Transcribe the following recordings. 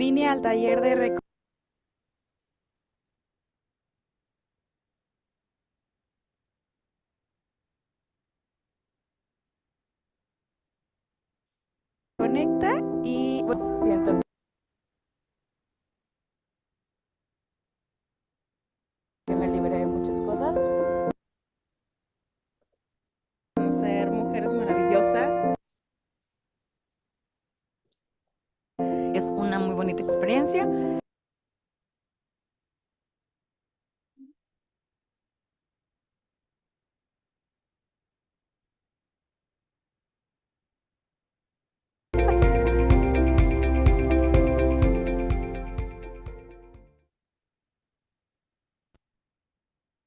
Vine al taller de Reconecta y bueno, siento que me libré de muchas cosas. Ser mujeres maravillosas. Es una muy bonita experiencia.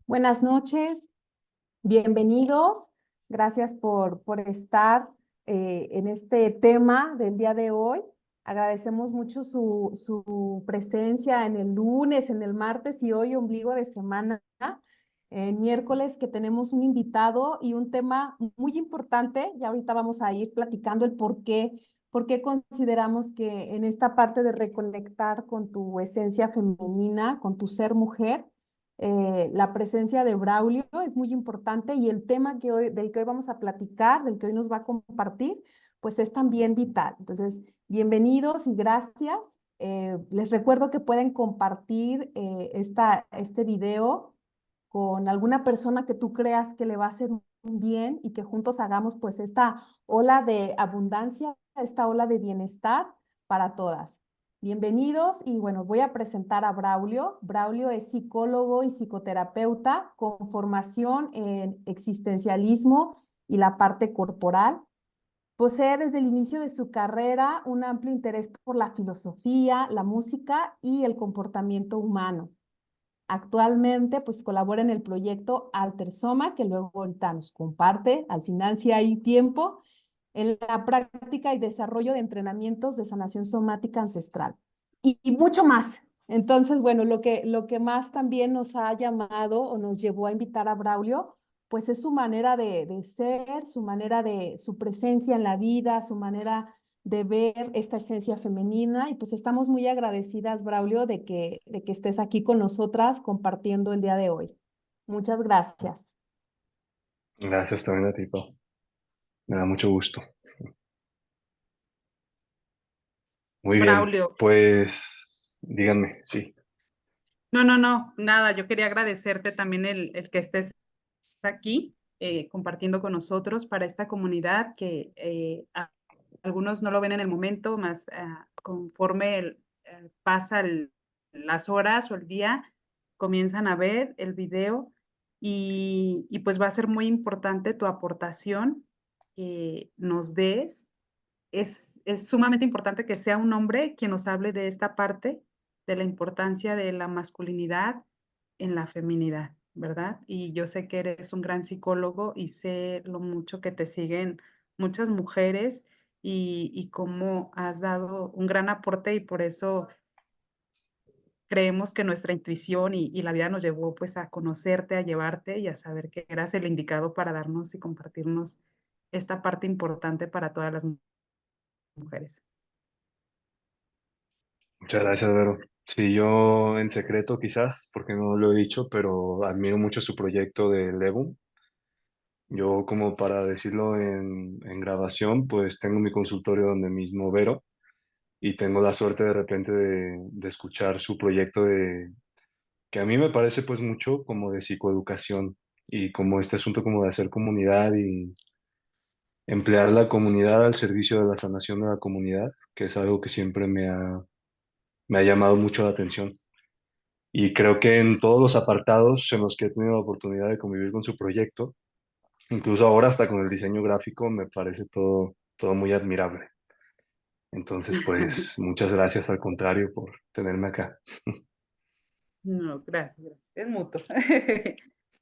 Buenas noches, bienvenidos. Gracias por estar en este tema del día de hoy. Agradecemos mucho su presencia en el lunes, en el martes y hoy, ombligo de semana, en miércoles, que tenemos un invitado y un tema muy importante. Ya ahorita vamos a ir platicando el por qué consideramos que en esta parte de reconectar con tu esencia femenina, con tu ser mujer, la presencia de Braulio es muy importante y el tema del que hoy vamos a platicar, del que hoy nos va a compartir, pues es también vital. Entonces, bienvenidos y gracias. Les recuerdo que pueden compartir este video con alguna persona que tú creas que le va a hacer un bien y que juntos hagamos pues esta ola de abundancia, esta ola de bienestar para todas. Bienvenidos y bueno, voy a presentar a Braulio. Braulio es psicólogo y psicoterapeuta con formación en existencialismo y la parte corporal. Posee desde el inicio de su carrera un amplio interés por la filosofía, la música y el comportamiento humano. Actualmente, pues colabora en el proyecto Alter Soma, que luego ahorita nos comparte, al final si hay tiempo, en la práctica y desarrollo de entrenamientos de sanación somática ancestral y mucho más. Entonces, bueno, lo que más también nos ha llamado o nos llevó a invitar a Braulio, pues es su manera de ser, su manera de, su presencia en la vida, su manera de ver esta esencia femenina y pues estamos muy agradecidas, Braulio, de que estés aquí con nosotras compartiendo el día de hoy. Muchas gracias. Gracias también a ti, Pau. Me da mucho gusto. Muy bien, Braulio, pues díganme, sí. no, nada, yo quería agradecerte también el que estés aquí compartiendo con nosotros para esta comunidad que algunos no lo ven en el momento, más conforme pasa las horas o el día, comienzan a ver el video y pues va a ser muy importante tu aportación que nos des. Es sumamente importante que sea un hombre quien nos hable de esta parte, de la importancia de la masculinidad en la feminidad, ¿verdad? Y yo sé que eres un gran psicólogo y sé lo mucho que te siguen muchas mujeres y cómo has dado un gran aporte y por eso creemos que nuestra intuición y la vida nos llevó pues a conocerte, a llevarte y a saber que eras el indicado para darnos y compartirnos esta parte importante para todas las mujeres. Muchas gracias, Vero. Sí, yo en secreto quizás, porque no lo he dicho, pero admiro mucho su proyecto de Levum. Yo, como para decirlo en grabación, pues tengo mi consultorio donde mismo Vero y tengo la suerte de repente de escuchar su proyecto que a mí me parece pues mucho como de psicoeducación y como este asunto como de hacer comunidad y emplear la comunidad al servicio de la sanación de la comunidad, que es algo que siempre me ha llamado mucho la atención. Y creo que en todos los apartados en los que he tenido la oportunidad de convivir con su proyecto, incluso ahora hasta con el diseño gráfico, me parece todo muy admirable. Entonces, pues muchas gracias al contrario por tenerme acá. No, gracias, gracias. Es mutuo.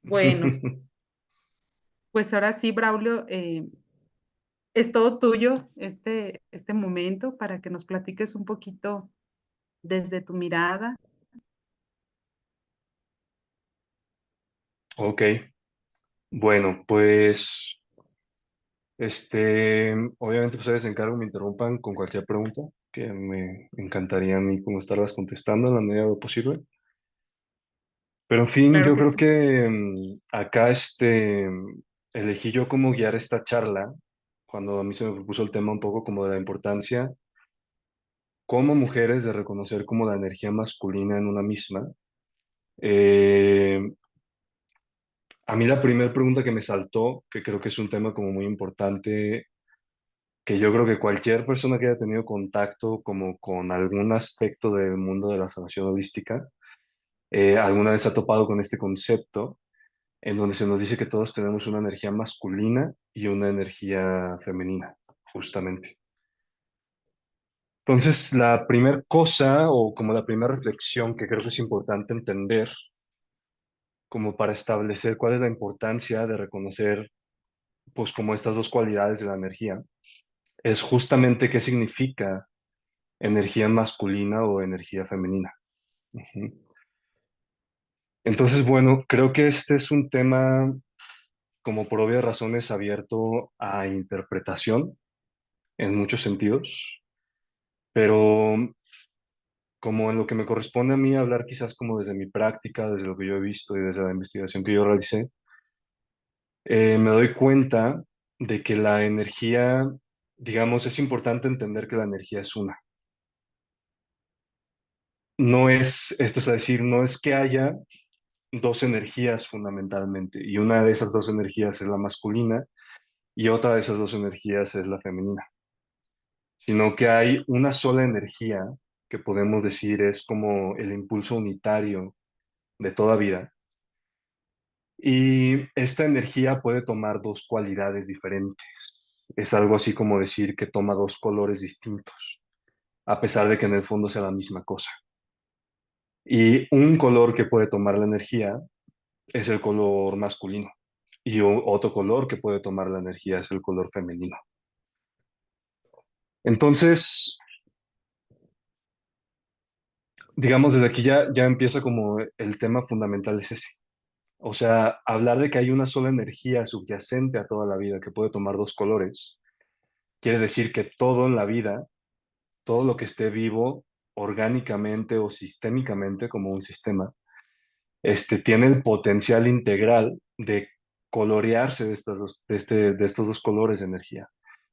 Bueno, pues ahora sí, Braulio, es todo tuyo este momento para que nos platiques un poquito desde tu mirada. Ok, bueno, pues obviamente ustedes se encargo, me interrumpan con cualquier pregunta. que me encantaría a mí como estarlas contestando en la medida de lo posible. Pero en fin, Claro yo que creo sí. que acá elegí yo cómo guiar esta charla cuando a mí se me propuso el tema un poco como de la importancia como mujeres de reconocer como la energía masculina en una misma. Eh, a mí la primera pregunta que me saltó, que creo que es un tema como muy importante, que yo creo que cualquier persona que haya tenido contacto como con algún aspecto del mundo de la sanación holística, alguna vez ha topado con este concepto en donde se nos dice que todos tenemos una energía masculina y una energía femenina, justamente. Entonces, la primera cosa o como la primera reflexión que creo que es importante entender como para establecer cuál es la importancia de reconocer pues como estas dos cualidades de la energía, es justamente qué significa energía masculina o energía femenina. Ujú. Entonces, bueno, creo que este es un tema como por obvias razones abierto a interpretación en muchos sentidos, pero como en lo que me corresponde a mí hablar quizás como desde mi práctica, desde lo que yo he visto y desde la investigación que yo realicé, me doy cuenta de que la energía, digamos, es importante entender que la energía es una. No es, esto es a decir, no es que haya dos energías fundamentalmente, y una de esas dos energías es la masculina y otra de esas dos energías es la femenina, sino que hay una sola energía que podemos decir es como el impulso unitario de toda vida. Y esta energía puede tomar dos cualidades diferentes. Es algo así como decir que toma dos colores distintos, a pesar de que en el fondo sea la misma cosa. Y un color que puede tomar la energía es el color masculino. Y otro color que puede tomar la energía es el color femenino. Entonces, digamos, desde aquí ya empieza como el tema fundamental es ese. O sea, hablar de que hay una sola energía subyacente a toda la vida que puede tomar dos colores, quiere decir que todo en la vida, todo lo que esté vivo orgánicamente o sistémicamente como un sistema, tiene el potencial integral de colorearse de, de estos dos colores de energía,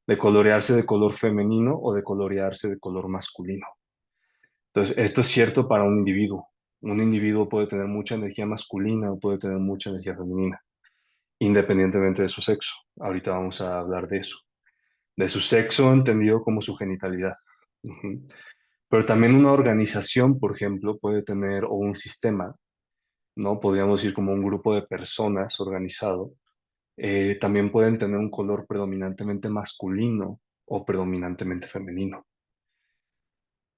de colorearse de color femenino o de colorearse de color masculino. Entonces, esto es cierto para un individuo. Un individuo puede tener mucha energía masculina o puede tener mucha energía femenina, independientemente de su sexo. Ahorita vamos a hablar de eso. De su sexo entendido como su genitalidad. Ujú. Pero también una organización, por ejemplo, puede tener, o un sistema, ¿no? Podríamos decir como un grupo de personas organizado, también pueden tener un color predominantemente masculino o predominantemente femenino.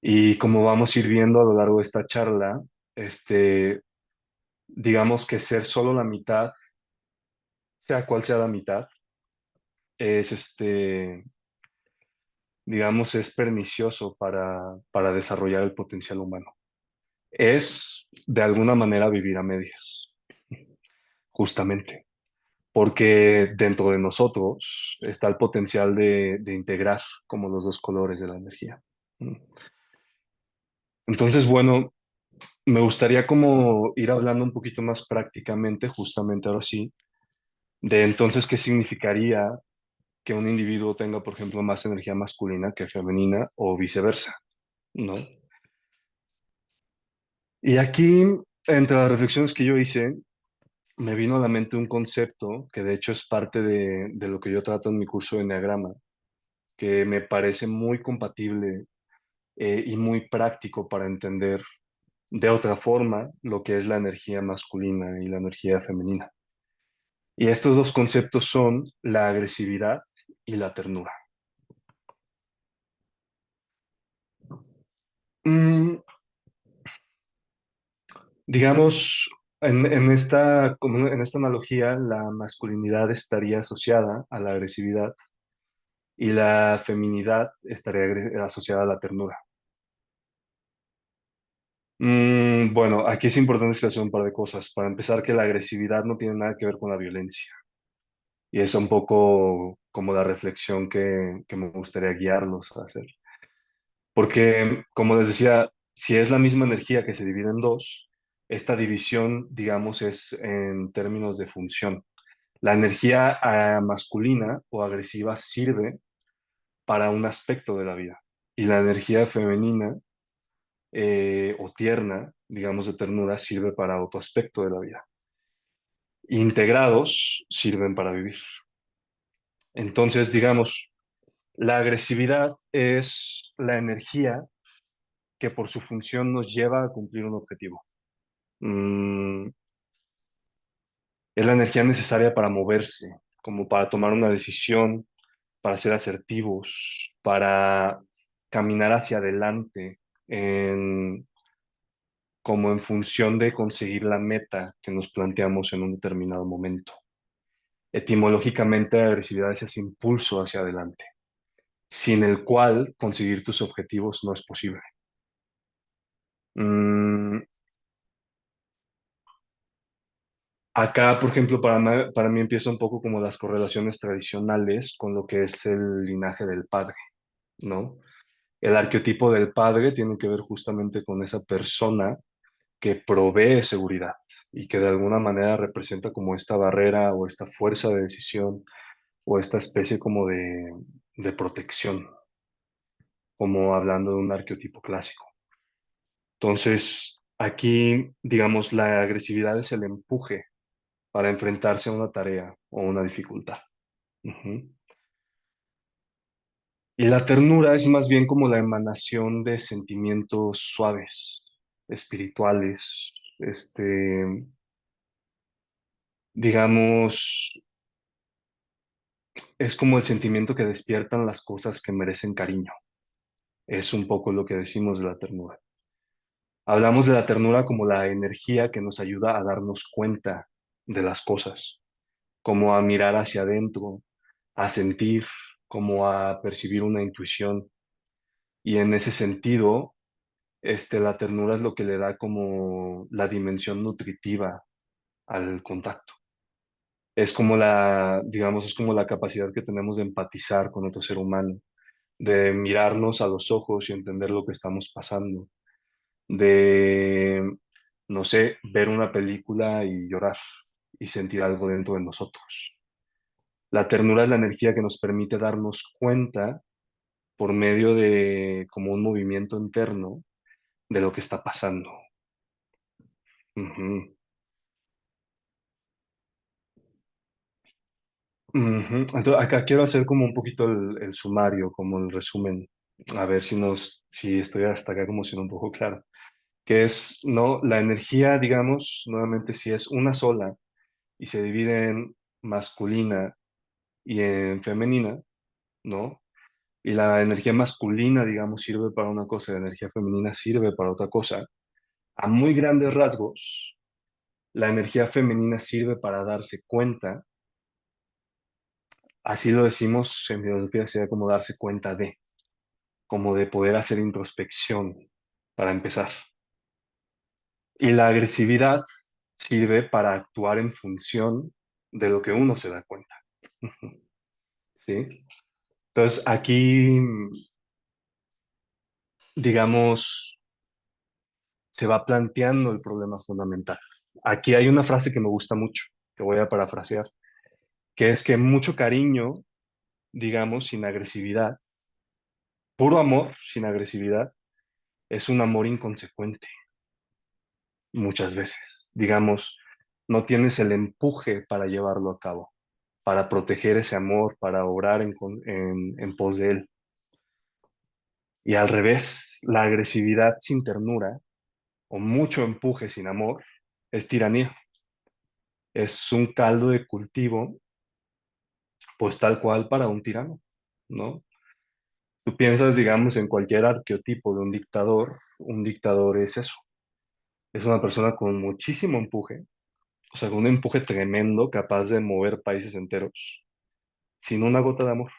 Y como vamos a ir viendo a lo largo de esta charla, digamos que ser solo la mitad, sea cual sea la mitad, es digamos, es pernicioso para desarrollar el potencial humano. Es, de alguna manera, vivir a medias, justamente, porque dentro de nosotros está el potencial de integrar como los dos colores de la energía. Entonces, bueno, me gustaría como ir hablando un poquito más prácticamente, justamente ahora sí, de entonces qué significaría que un individuo tenga, por ejemplo, más energía masculina que femenina o viceversa, ¿no? Y aquí, entre las reflexiones que yo hice, me vino a la mente un concepto que de hecho es parte de lo que yo trato en mi curso de Enneagrama, que me parece muy compatible y muy práctico para entender de otra forma lo que es la energía masculina y la energía femenina. Y estos dos conceptos son la agresividad y la ternura. Mm, digamos, en esta analogía, la masculinidad estaría asociada a la agresividad y la feminidad estaría asociada a la ternura. Bueno, aquí es importante esclarecer un par de cosas. Para empezar, que la agresividad no tiene nada que ver con la violencia. Y es un poco como la reflexión que me gustaría guiarlos a hacer. Porque, como les decía, si es la misma energía que se divide en dos, esta división, digamos, es en términos de función. La energía masculina o agresiva sirve para un aspecto de la vida y la energía femenina o tierna, digamos de ternura, sirve para otro aspecto de la vida. Integrados sirven para vivir. Entonces, digamos, la agresividad es la energía que por su función nos lleva a cumplir un objetivo. Es la energía necesaria para moverse, como para tomar una decisión, para ser asertivos, para caminar hacia adelante, como en función de conseguir la meta que nos planteamos en un determinado momento. Etimológicamente, la agresividad es ese impulso hacia adelante, sin el cual conseguir tus objetivos no es posible. Mm, Acá, por ejemplo, para mí empieza un poco como las correlaciones tradicionales con lo que es el linaje del padre, ¿no? El arqueotipo del padre tiene que ver justamente con esa persona que provee seguridad y que de alguna manera representa como esta barrera o esta fuerza de decisión o esta especie como de protección, como hablando de un arqueotipo clásico. Entonces, aquí, digamos, la agresividad es el empuje para enfrentarse a una tarea o una dificultad. Ujú. Y la ternura es más bien como la emanación de sentimientos suaves, espirituales, digamos, es como el sentimiento que despiertan las cosas que merecen cariño. Es un poco lo que decimos de la ternura. Hablamos de la ternura como la energía que nos ayuda a darnos cuenta de las cosas, como a mirar hacia adentro, a sentir, como a percibir una intuición. Y en ese sentido, la ternura es lo que le da como la dimensión nutritiva al contacto. Es como digamos, es como la capacidad que tenemos de empatizar con otro ser humano, de mirarnos a los ojos y entender lo que estamos pasando, de, no sé, ver una película y llorar y sentir algo dentro de nosotros. La ternura es la energía que nos permite darnos cuenta por medio de como un movimiento interno de lo que está pasando. Ujú. Ujú. Entonces, acá quiero hacer como un poquito el sumario, como el resumen, a ver si estoy hasta acá como siendo un poco claro. Que es, ¿no? La energía, digamos, nuevamente, si es una sola y se divide en masculina y en femenina, ¿no? Y la energía masculina, digamos, sirve para una cosa, y la energía femenina sirve para otra cosa. A muy grandes rasgos, la energía femenina sirve para darse cuenta, así lo decimos en filosofía, sería como darse cuenta de, como de poder hacer introspección, para empezar. Y la agresividad sirve para actuar en función de lo que uno se da cuenta. ¿Sí? Entonces, aquí, digamos, se va planteando el problema fundamental. Aquí hay una frase que me gusta mucho, que voy a parafrasear, que es que mucho cariño, digamos, sin agresividad, puro amor sin agresividad, es un amor inconsecuente, muchas veces. Digamos, no tienes el empuje para llevarlo a cabo, para proteger ese amor, para obrar en pos de él. Y al revés, la agresividad sin ternura o mucho empuje sin amor es tiranía. Es un caldo de cultivo, pues tal cual para un tirano, ¿no? Tú piensas, digamos, en cualquier arqueotipo de un dictador es eso. Es una persona con muchísimo empuje, o sea, con un empuje tremendo, capaz de mover países enteros, sin una gota de amor,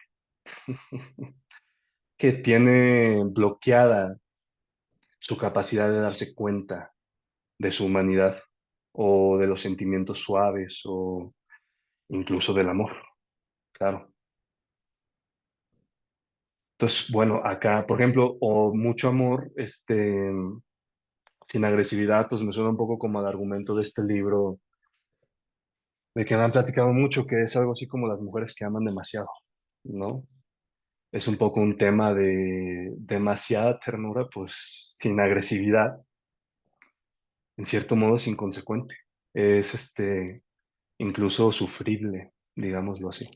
que tiene bloqueada su capacidad de darse cuenta de su humanidad o de los sentimientos suaves o incluso del amor, claro. Entonces, bueno, acá, por ejemplo, o mucho amor, sin agresividad, pues me suena un poco como al argumento de este libro, de que me han platicado mucho, que es algo así como las mujeres que aman demasiado, ¿no? Es un poco un tema de demasiada ternura, pues sin agresividad, en cierto modo es inconsecuente. Es incluso sufrible, digámoslo así.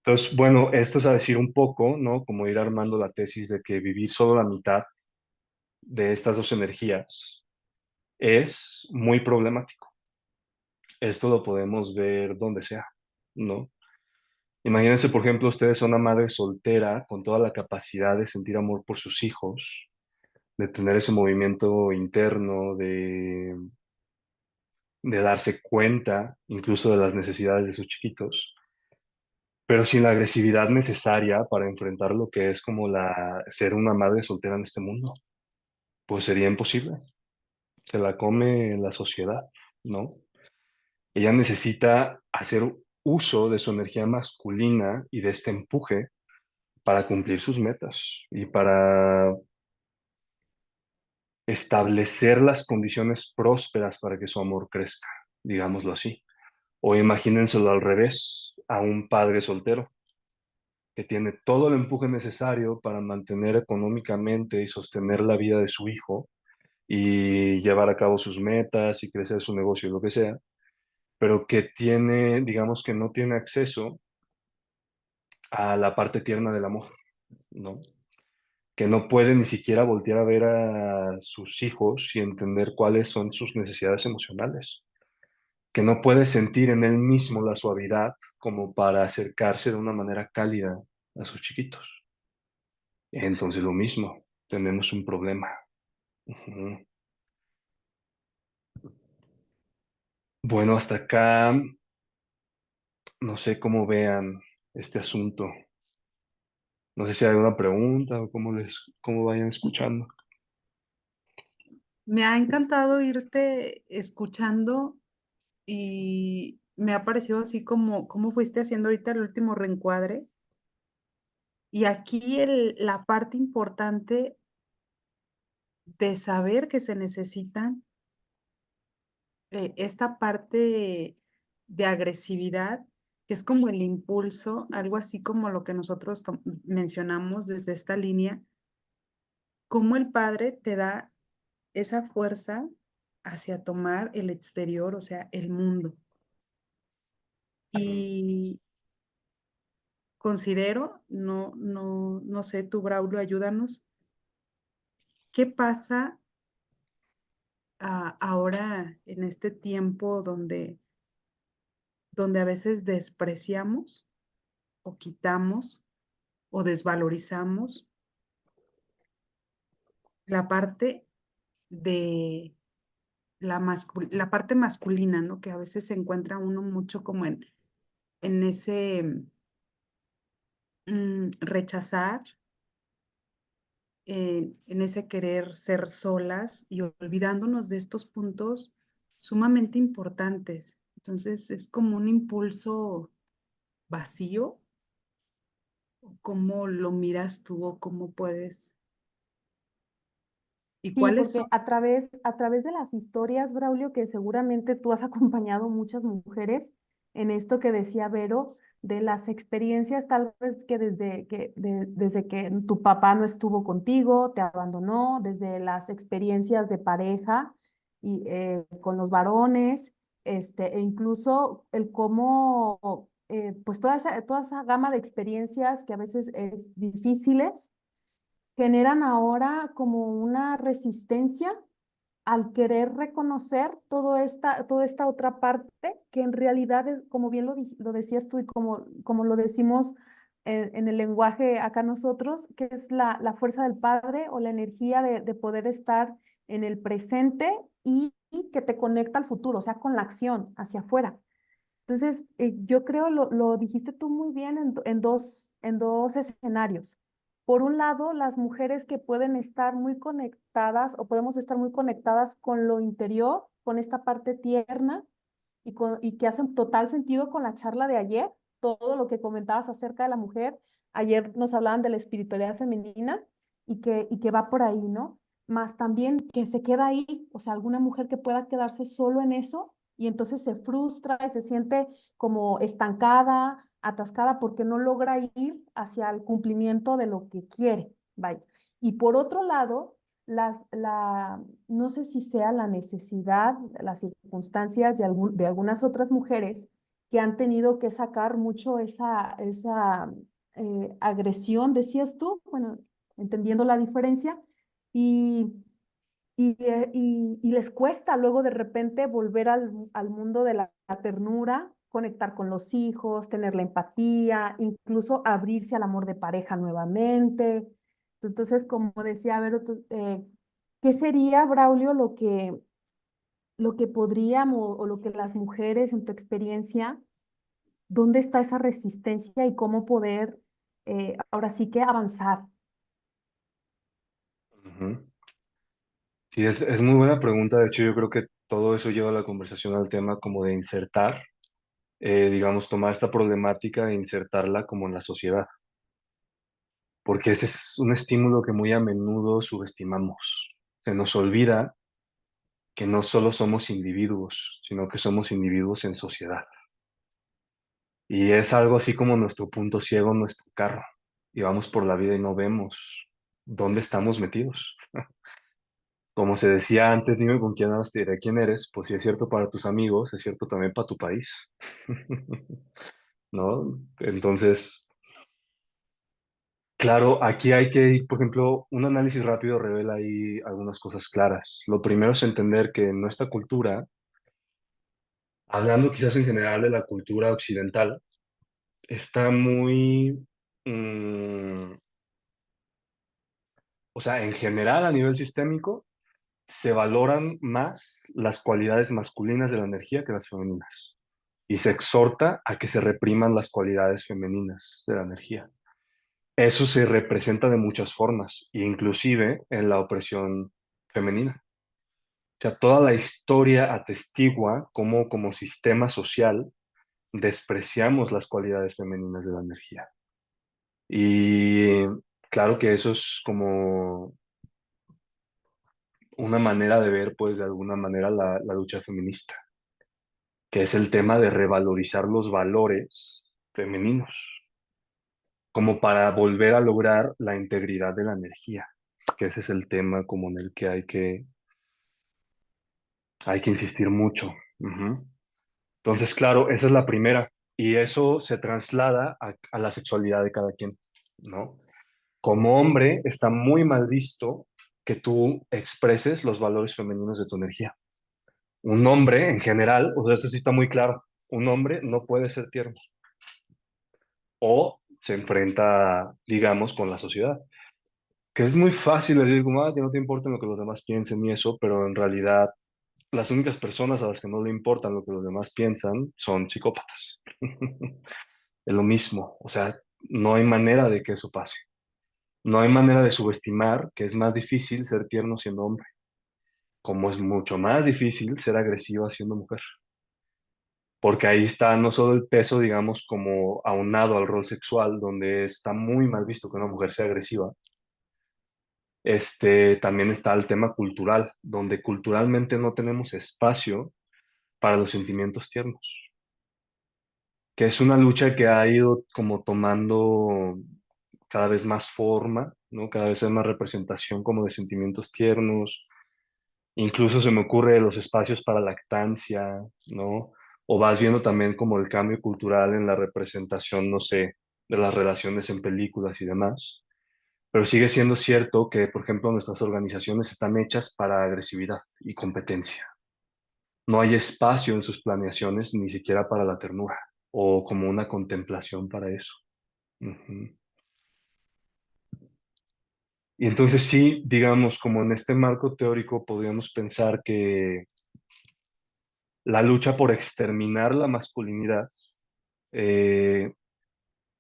Entonces, bueno, esto es a decir un poco, ¿no? Como ir armando la tesis de que vivir solo la mitad de estas dos energías es muy problemático. Esto lo podemos ver donde sea, ¿no? Imagínense, por ejemplo, ustedes son una madre soltera con toda la capacidad de sentir amor por sus hijos, de tener ese movimiento interno, de darse cuenta incluso de las necesidades de sus chiquitos, pero sin la agresividad necesaria para enfrentar lo que es como ser una madre soltera en este mundo. Pues sería imposible. Se la come la sociedad, ¿no? Ella necesita hacer uso de su energía masculina y de este empuje para cumplir sus metas y para establecer las condiciones prósperas para que su amor crezca, digámoslo así. O imagínenselo al revés, a un padre soltero que tiene todo el empuje necesario para mantener económicamente y sostener la vida de su hijo y llevar a cabo sus metas y crecer su negocio, lo que sea, pero que tiene, digamos que no tiene acceso a la parte tierna del amor, ¿no? Que no puede ni siquiera voltear a ver a sus hijos y entender cuáles son sus necesidades emocionales, que no puede sentir en él mismo la suavidad como para acercarse de una manera cálida a sus chiquitos. Entonces lo mismo, tenemos un problema. Ujú. Bueno, hasta acá, no sé cómo vean este asunto. No sé si hay alguna pregunta o cómo vayan escuchando. Me ha encantado irte escuchando y me ha parecido así como fuiste haciendo ahorita el último reencuadre. Y aquí la parte importante de saber que se necesitan esta parte de agresividad, que es como el impulso, algo así como lo que nosotros mencionamos desde esta línea, cómo el padre te da esa fuerza hacia tomar el exterior, o sea, el mundo. Y considero, no sé, tú, Braulio, ayúdanos, ¿qué pasa ahora en este tiempo donde a veces despreciamos o quitamos o desvalorizamos la parte de la parte masculina, ¿no? Que a veces se encuentra uno mucho como en ese rechazar, en ese querer ser solas y olvidándonos de estos puntos sumamente importantes. Entonces es como un impulso vacío. ¿Cómo lo miras tú o cómo puedes? ¿Y Sí, cuáles son? porque a través de las historias, Braulio, que seguramente tú has acompañado muchas mujeres en esto que decía Vero, de las experiencias tal vez que desde que tu papá no estuvo contigo, te abandonó, desde las experiencias de pareja y con los varones, e incluso el cómo, pues toda esa gama de experiencias que a veces es difíciles generan ahora como una resistencia al querer reconocer toda esta otra parte que en realidad es, como bien lo decías tú y como lo decimos en el lenguaje acá nosotros, que es la fuerza del Padre o la energía de poder estar en el presente y que te conecta al futuro, o sea, con la acción hacia afuera. Entonces, yo creo lo dijiste tú muy bien en dos escenarios. Por un lado, las mujeres que pueden estar muy conectadas o podemos estar muy conectadas con lo interior, con esta parte tierna y que hacen total sentido con la charla de ayer, todo lo que comentabas acerca de la mujer. Ayer nos hablaban de la espiritualidad femenina y que va por ahí, ¿no? Más también que se queda ahí, o sea, alguna mujer que pueda quedarse solo en eso y entonces se frustra y se siente como estancada, atascada porque no logra ir hacia el cumplimiento de lo que quiere, vaya. Y por otro lado, no sé si sea la necesidad, las circunstancias de algunas otras mujeres que han tenido que sacar mucho esa agresión, decías tú, bueno, entendiendo la diferencia, y, y les cuesta luego de repente volver al mundo de la ternura, conectar con los hijos, tener la empatía, incluso abrirse al amor de pareja nuevamente. Entonces, como decía, a ver, ¿qué sería, Braulio, lo que podríamos o lo que las mujeres, en tu experiencia, dónde está esa resistencia y cómo poder ahora sí que avanzar? Ujú. Sí, es muy buena pregunta. De hecho, yo creo que todo eso lleva la conversación al tema como de insertar, digamos, tomar esta problemática e insertarla como en la sociedad, porque ese es un estímulo que muy a menudo subestimamos. Se nos olvida que no solo somos individuos, sino que somos individuos en sociedad. Y es algo así como nuestro punto ciego en nuestro carro. Y vamos por la vida y no vemos dónde estamos metidos. Como se decía antes, dime con quién hablas, te diré quién eres. Pues si es cierto para tus amigos, es cierto también para tu país. ¿No? Entonces, claro, aquí hay que ir, por ejemplo, un análisis rápido revela ahí algunas cosas claras. Lo primero es entender que en nuestra cultura, hablando quizás en general de la cultura occidental, está muy, o sea, en general a nivel sistémico, se valoran más las cualidades masculinas de la energía que las femeninas. Y se exhorta a que se repriman las cualidades femeninas de la energía. Eso se representa de muchas formas, inclusive en la opresión femenina. O sea, toda la historia atestigua cómo como sistema social despreciamos las cualidades femeninas de la energía. Y claro que eso es como una manera de ver, pues, de alguna manera la lucha feminista, que es el tema de revalorizar los valores femeninos, como para volver a lograr la integridad de la energía, que ese es el tema como en el que hay que insistir mucho. Ujú. Entonces, claro, esa es la primera, y eso se traslada a la sexualidad de cada quien, ¿no? Como hombre, está muy mal visto que tú expreses los valores femeninos de tu energía. Un hombre, en general, o sea, eso sí está muy claro, un hombre no puede ser tierno o se enfrenta, digamos, con la sociedad. Que es muy fácil decir como, que no te importa lo que los demás piensen y eso, pero en realidad las únicas personas a las que no le importan lo que los demás piensan son psicópatas. Es lo mismo, o sea, no hay manera de que eso pase. No hay manera de subestimar que es más difícil ser tierno siendo hombre, como es mucho más difícil ser agresiva siendo mujer. Porque ahí está no solo el peso, digamos, como aunado al rol sexual, donde está muy mal visto que una mujer sea agresiva, también está el tema cultural, donde culturalmente no tenemos espacio para los sentimientos tiernos, que es una lucha que ha ido como tomando cada vez más forma, ¿no? Cada vez hay más representación como de sentimientos tiernos. Incluso se me ocurre los espacios para lactancia, ¿no? O vas viendo también como el cambio cultural en la representación, no sé, de las relaciones en películas y demás. Pero sigue siendo cierto que, por ejemplo, nuestras organizaciones están hechas para agresividad y competencia. No hay espacio en sus planeaciones ni siquiera para la ternura o como una contemplación para eso. Ujú. Y entonces sí, digamos, como en este marco teórico podríamos pensar que la lucha por exterminar la masculinidad eh,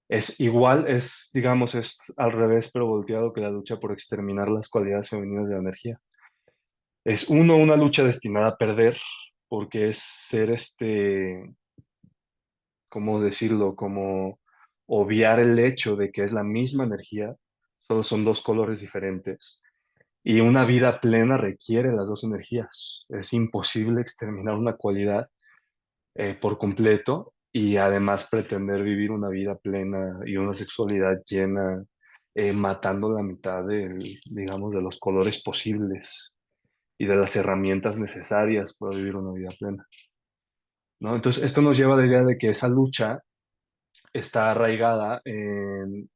es igual, es, digamos, es al revés, pero volteado que la lucha por exterminar las cualidades femeninas de la energía. Es uno, una lucha destinada a perder, porque es ser ¿cómo decirlo? Como obviar el hecho de que es la misma energía, solo son dos colores diferentes. Y una vida plena requiere las dos energías. Es imposible exterminar una cualidad por completo y además pretender vivir una vida plena y una sexualidad llena, matando la mitad digamos, de los colores posibles y de las herramientas necesarias para vivir una vida plena, ¿no? Entonces, esto nos lleva a la idea de que esa lucha está arraigada en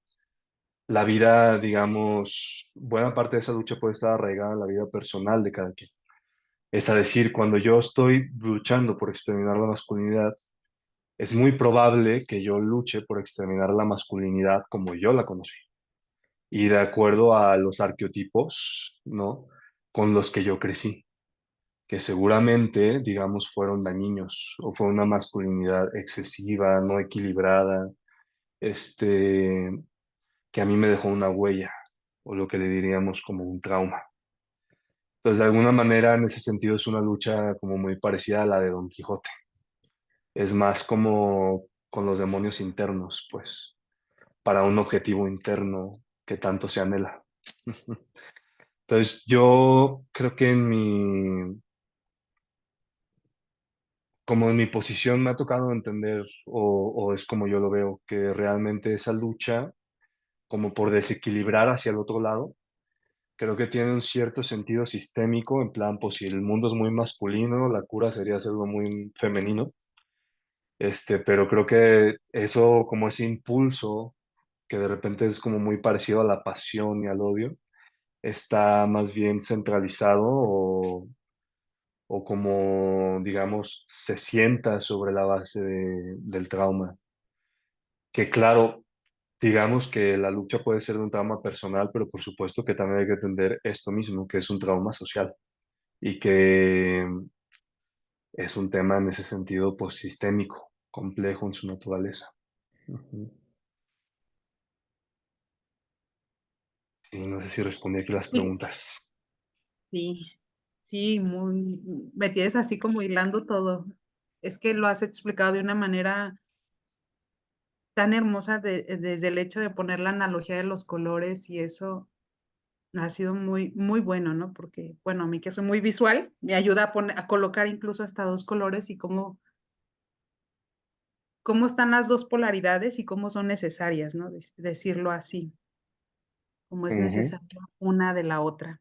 la vida, digamos, buena parte de esa lucha puede estar arraigada en la vida personal de cada quien. Es a decir, cuando yo estoy luchando por exterminar la masculinidad, es muy probable que yo luche por exterminar la masculinidad como yo la conocí y de acuerdo a los arqueotipos, ¿no? Con los que yo crecí, que seguramente, digamos, fueron dañinos o fue una masculinidad excesiva, no equilibrada, este, que a mí me dejó una huella o lo que le diríamos como un trauma. Entonces, de alguna manera, en ese sentido, es una lucha como muy parecida a la de Don Quijote. Es más como con los demonios internos, pues, para un objetivo interno que tanto se anhela. Entonces, yo creo que como en mi posición me ha tocado entender, o es como yo lo veo, que realmente esa lucha, como por desequilibrar hacia el otro lado, creo que tiene un cierto sentido sistémico, en plan, pues si el mundo es muy masculino, la cura sería hacerlo muy femenino. Pero creo que eso, como ese impulso, que de repente es como muy parecido a la pasión y al odio, está más bien centralizado o como, digamos, se sienta sobre la base del trauma. Que claro, digamos que la lucha puede ser de un trauma personal, pero por supuesto que también hay que entender esto mismo, que es un trauma social y que es un tema en ese sentido, pues sistémico, complejo en su naturaleza. Ujú. Y no sé si respondí aquí las Sí, preguntas. sí, sí, muy, me tienes así como hilando todo. Es que lo has explicado de una manera tan hermosa desde el hecho de poner la analogía de los colores y eso ha sido muy, muy bueno, ¿no? Porque, bueno, a mí que soy muy visual, me ayuda a colocar incluso hasta 2 colores y cómo están las 2 polaridades y cómo son necesarias, ¿no? Decirlo así, cómo es Ujú. necesaria una de la otra.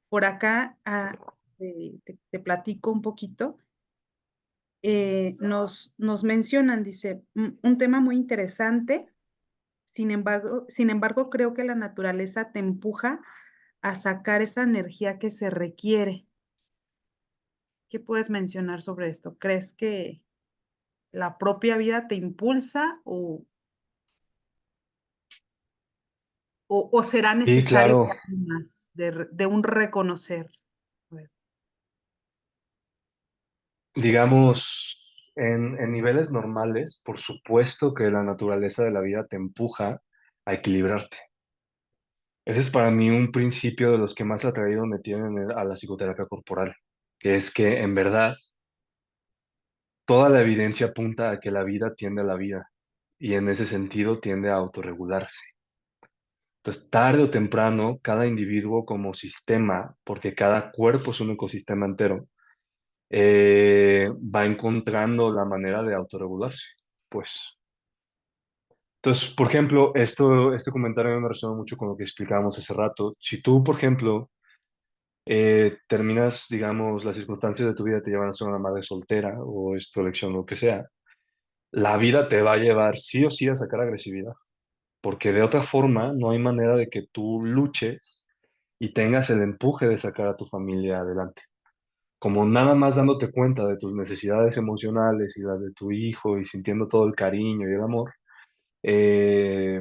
Por acá, te platico un poquito. Nos mencionan, dice, un tema muy interesante, sin embargo, creo que la naturaleza te empuja a sacar esa energía que se requiere. ¿Qué puedes mencionar sobre esto? ¿Crees que la propia vida te impulsa o será Sí, necesario claro. algo más de un reconocer? A ver. Digamos, en niveles normales, por supuesto que la naturaleza de la vida te empuja a equilibrarte. Ese es para mí un principio de los que más atraído me tienen a la psicoterapia corporal, que es que en verdad toda la evidencia apunta a que la vida tiende a la vida y en ese sentido tiende a autorregularse. Entonces, tarde o temprano, cada individuo como sistema, porque cada cuerpo es un ecosistema entero, va encontrando la manera de autorregularse, pues. Entonces, por ejemplo, este comentario me resonó mucho con lo que explicábamos hace rato. Si tú, por ejemplo, terminas, digamos, las circunstancias de tu vida te llevan a ser una madre soltera o es tu elección, lo que sea, la vida te va a llevar sí o sí a sacar agresividad, porque de otra forma no hay manera de que tú luches y tengas el empuje de sacar a tu familia adelante. Como nada más dándote cuenta de tus necesidades emocionales y las de tu hijo y sintiendo todo el cariño y el amor,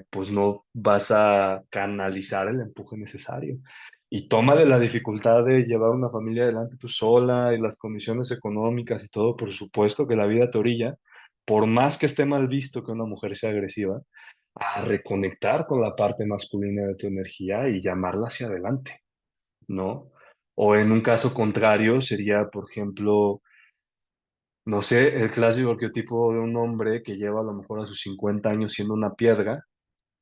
pues no vas a canalizar el empuje necesario. Y toma de la dificultad de llevar una familia adelante tú sola y las condiciones económicas y todo, por supuesto que la vida te orilla, por más que esté mal visto que una mujer sea agresiva, a reconectar con la parte masculina de tu energía y llamarla hacia adelante, ¿no? O en un caso contrario sería, por ejemplo, No sé, el clásico arquetipo de un hombre que lleva a lo mejor a sus 50 años siendo una piedra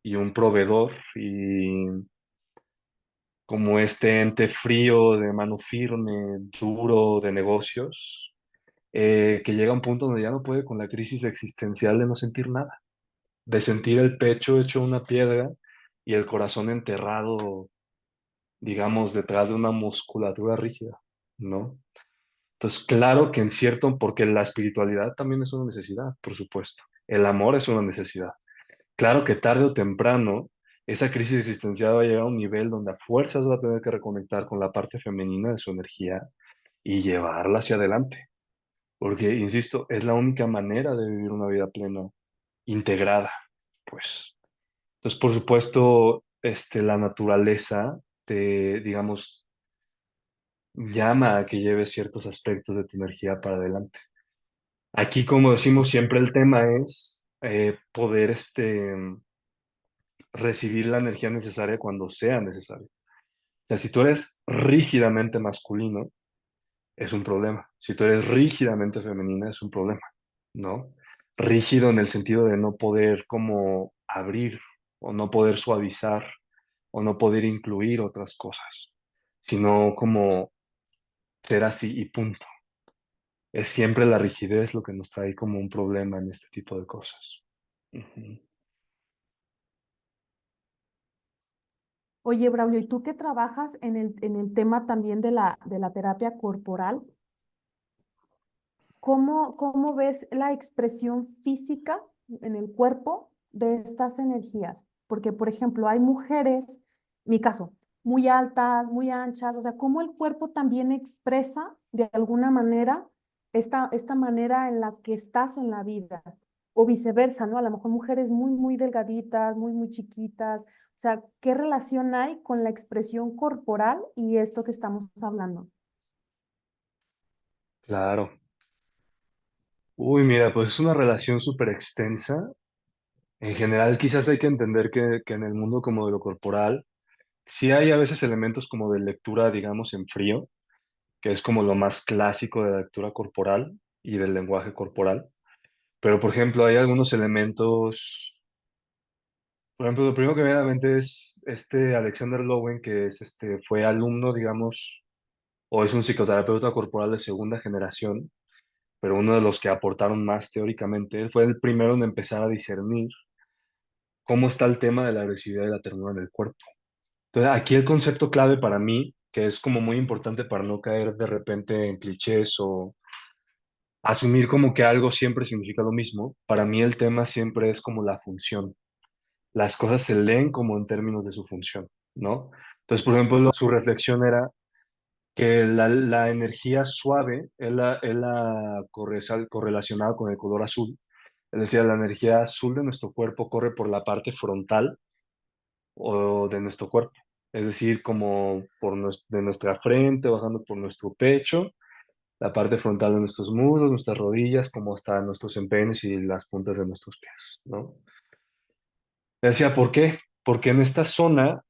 y un proveedor y como este ente frío, de mano firme, duro, de negocios, que llega a un punto donde ya no puede con la crisis existencial de no sentir nada, de sentir el pecho hecho una piedra y el corazón enterrado, digamos, detrás de una musculatura rígida, ¿no? Entonces, claro que en cierto, porque la espiritualidad también es una necesidad, por supuesto. El amor es una necesidad. Claro que tarde o temprano esa crisis existencial va a llegar a un nivel donde a fuerzas va a tener que reconectar con la parte femenina de su energía y llevarla hacia adelante. Porque, insisto, es la única manera de vivir una vida plena, integrada, pues. Entonces, por supuesto, la naturaleza te, digamos, llama a que lleves ciertos aspectos de tu energía para adelante. Aquí, como decimos siempre, el tema es poder recibir la energía necesaria cuando sea necesario. O sea, si tú eres rígidamente masculino, es un problema. Si tú eres rígidamente femenina, es un problema, ¿no? Rígido en el sentido de no poder como abrir o no poder suavizar o no poder incluir otras cosas, sino como ser así y punto. Es siempre la rigidez lo que nos trae como un problema en este tipo de cosas. Ujú. Oye, Braulio, ¿y tú que trabajas en el tema también de la terapia corporal? ¿Cómo ves la expresión física en el cuerpo de estas energías? Porque, por ejemplo, hay mujeres, mi caso, muy altas, muy anchas, o sea, cómo el cuerpo también expresa de alguna manera esta manera en la que estás en la vida, o viceversa, ¿no? A lo mejor mujeres muy, muy delgaditas, muy, muy chiquitas, o sea, ¿qué relación hay con la expresión corporal y esto que estamos hablando? Claro. Uy, mira, pues es una relación súper extensa. En general, quizás hay que entender que en el mundo como de lo corporal, sí hay a veces elementos como de lectura, digamos, en frío, que es como lo más clásico de la lectura corporal y del lenguaje corporal. Pero, por ejemplo, hay algunos elementos, por ejemplo, lo primero que me viene a la mente es este Alexander Lowen, que es fue alumno, digamos, o es un psicoterapeuta corporal de segunda generación, pero uno de los que aportaron más teóricamente. Él fue el primero en empezar a discernir cómo está el tema de la agresividad y la ternura en el cuerpo. Entonces, aquí el concepto clave para mí, que es como muy importante para no caer de repente en clichés o asumir como que algo siempre significa lo mismo, para mí el tema siempre es como la función. Las cosas se leen como en términos de su función, ¿no? Entonces, por ejemplo, su reflexión era que la energía suave, él la correlacionaba con el color azul. Es decir, la energía azul de nuestro cuerpo corre por la parte frontal o de nuestro cuerpo. Es decir, como de nuestra frente, bajando por nuestro pecho, la parte frontal de nuestros muslos, nuestras rodillas, como hasta nuestros empeines y las puntas de nuestros pies, ¿no? Decía, ¿por qué? Porque en esta zona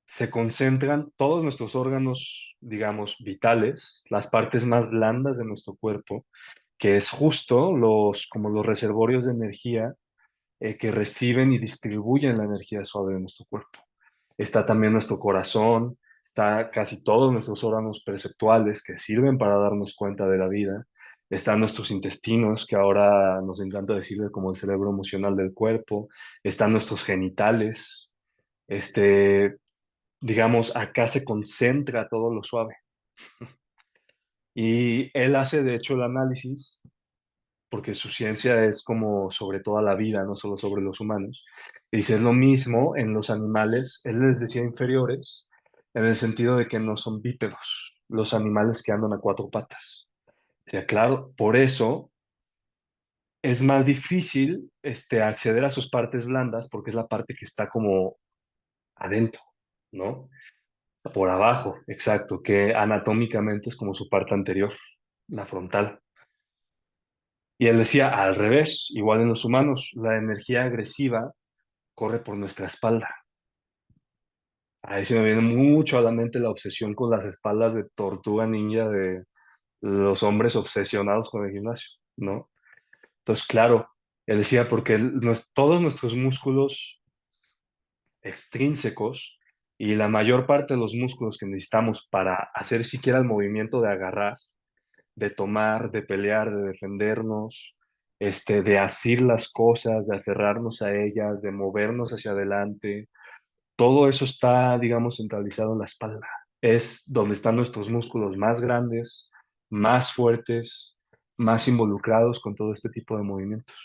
se concentran todos nuestros órganos, digamos, vitales, las partes más blandas de nuestro cuerpo, que es justo como los reservorios de energía que reciben y distribuyen la energía suave de nuestro cuerpo. Está también nuestro corazón, está casi todos nuestros órganos perceptuales que sirven para darnos cuenta de la vida. Están nuestros intestinos, que ahora nos encanta decirle como el cerebro emocional del cuerpo. Están nuestros genitales. Digamos, acá se concentra todo lo suave. Y él hace, de hecho, el análisis, porque su ciencia es como sobre toda la vida, no solo sobre los humanos. Y dice, es lo mismo en los animales, él les decía inferiores, en el sentido de que no son bípedos, los animales que andan a cuatro patas. O sea, claro, por eso es más difícil acceder a sus partes blandas, porque es la parte que está como adentro, ¿no? Por abajo, exacto, que anatómicamente es como su parte anterior, la frontal. Y él decía, al revés, igual en los humanos, la energía agresiva corre por nuestra espalda. Ahí se me viene mucho a la mente la obsesión con las espaldas de tortuga ninja de los hombres obsesionados con el gimnasio, ¿no? Entonces, claro, él decía, porque todos nuestros músculos extrínsecos y la mayor parte de los músculos que necesitamos para hacer siquiera el movimiento de agarrar, de tomar, de pelear, de defendernos, de asir las cosas, de aferrarnos a ellas, de movernos hacia adelante, todo eso está, digamos, centralizado en la espalda. Es donde están nuestros músculos más grandes, más fuertes, más involucrados con todo este tipo de movimientos.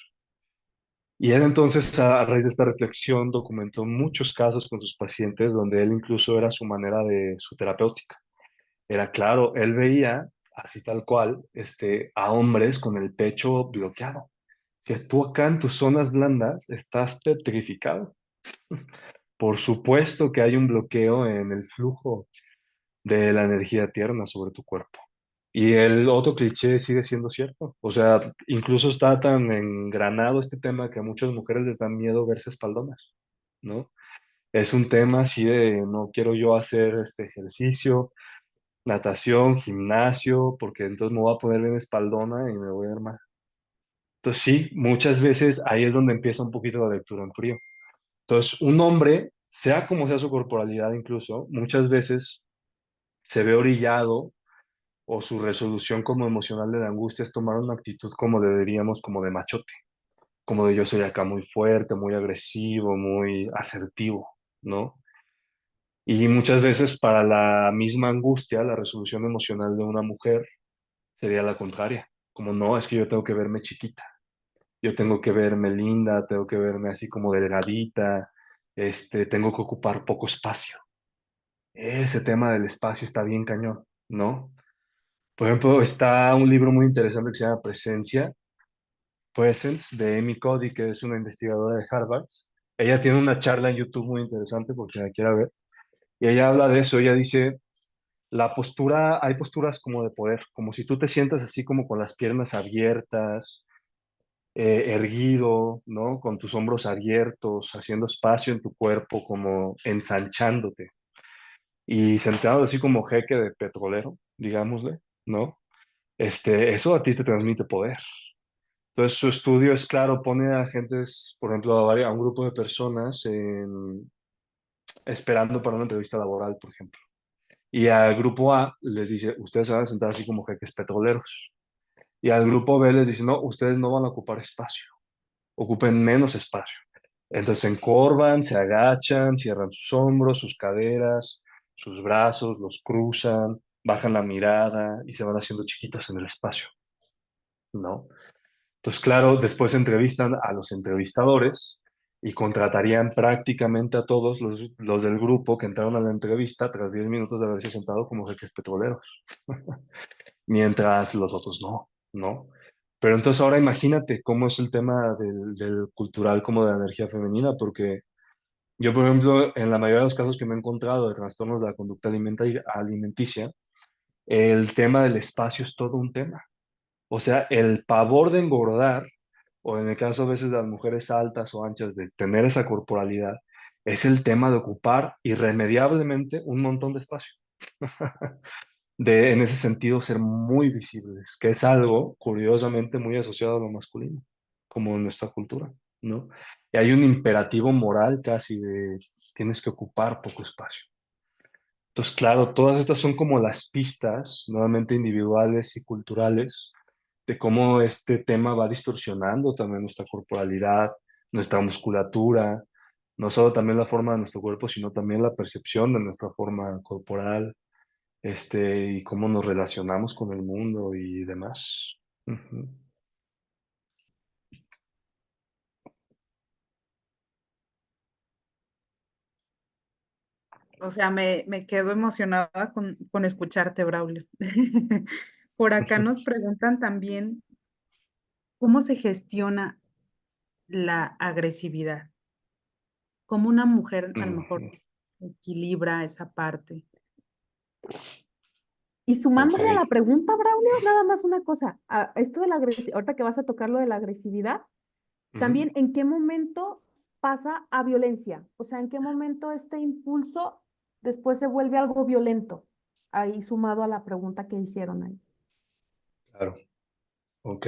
Y él entonces, a raíz de esta reflexión, documentó muchos casos con sus pacientes donde él incluso era su manera de su terapéutica. Era claro, él veía, así tal cual, a hombres con el pecho bloqueado. Si tú acá en tus zonas blandas estás petrificado. Por supuesto que hay un bloqueo en el flujo de la energía tierna sobre tu cuerpo. Y el otro cliché sigue siendo cierto. O sea, incluso está tan engranado este tema que a muchas mujeres les da miedo verse espaldonas, ¿no? Es un tema así de no quiero yo hacer este ejercicio, natación, gimnasio, porque entonces me voy a poner bien espaldona y me voy a ver mal. Entonces sí, muchas veces ahí es donde empieza un poquito la lectura en frío. Entonces, un hombre, sea como sea su corporalidad incluso, muchas veces se ve orillado o su resolución como emocional de la angustia es tomar una actitud como deberíamos, como de machote, como de yo soy acá muy fuerte, muy agresivo, muy asertivo, ¿no? Y muchas veces para la misma angustia, la resolución emocional de una mujer sería la contraria, como no, es que yo tengo que verme chiquita, yo tengo que verme linda, tengo que verme así como delgadita, tengo que ocupar poco espacio. Ese tema del espacio está bien cañón, ¿no? Por ejemplo, está un libro muy interesante que se llama Presencia, Presence, de Amy Cuddy, que es una investigadora de Harvard. Ella tiene una charla en YouTube muy interesante porque la quiera ver. Y ella habla de eso. Ella dice, la postura, hay posturas como de poder, como si tú te sientas así como con las piernas abiertas, erguido, ¿no? Con tus hombros abiertos, haciendo espacio en tu cuerpo, como ensanchándote. Y sentado así como jeque de petrolero, digámosle, ¿no? Eso a ti te transmite poder. Entonces, su estudio es claro, pone a gentes, por ejemplo, a un grupo de personas esperando para una entrevista laboral, por ejemplo. Y al grupo A les dice, ustedes se van a sentar así como jeques petroleros. Y al grupo B les dice, no, ustedes no van a ocupar espacio, ocupen menos espacio. Entonces se encorvan, se agachan, cierran sus hombros, sus caderas, sus brazos, los cruzan, bajan la mirada y se van haciendo chiquitos en el espacio, ¿no? Entonces, claro, después entrevistan a los entrevistadores y contratarían prácticamente a todos los del grupo que entraron a la entrevista tras 10 minutos de haberse sentado como jeques petroleros, mientras los otros no, ¿no? Pero entonces ahora imagínate cómo es el tema del cultural como de la energía femenina, porque yo, por ejemplo, en la mayoría de los casos que me he encontrado de trastornos de la conducta alimenticia, el tema del espacio es todo un tema. O sea, el pavor de engordar, o en el caso a veces de las mujeres altas o anchas, de tener esa corporalidad, es el tema de ocupar irremediablemente un montón de espacio. De, en ese sentido, ser muy visibles, que es algo curiosamente muy asociado a lo masculino, como en nuestra cultura, ¿no? Y hay un imperativo moral casi de tienes que ocupar poco espacio. Entonces, claro, todas estas son como las pistas, nuevamente individuales y culturales, de cómo este tema va distorsionando también nuestra corporalidad, nuestra musculatura, no solo también la forma de nuestro cuerpo, sino también la percepción de nuestra forma corporal, y cómo nos relacionamos con el mundo y demás. Ujú. O sea, me quedo emocionada con escucharte, Braulio. Por acá nos preguntan también cómo se gestiona la agresividad, cómo una mujer a lo mejor Ujú. equilibra esa parte. Y Ok. sumándole a la pregunta, Braulio, nada más una cosa, esto de la agresividad, ahorita que vas a tocar lo de la agresividad, Ujú. también en qué momento pasa a violencia, o sea, en qué momento este impulso después se vuelve algo violento, ahí sumado a la pregunta que hicieron ahí. Claro, ok.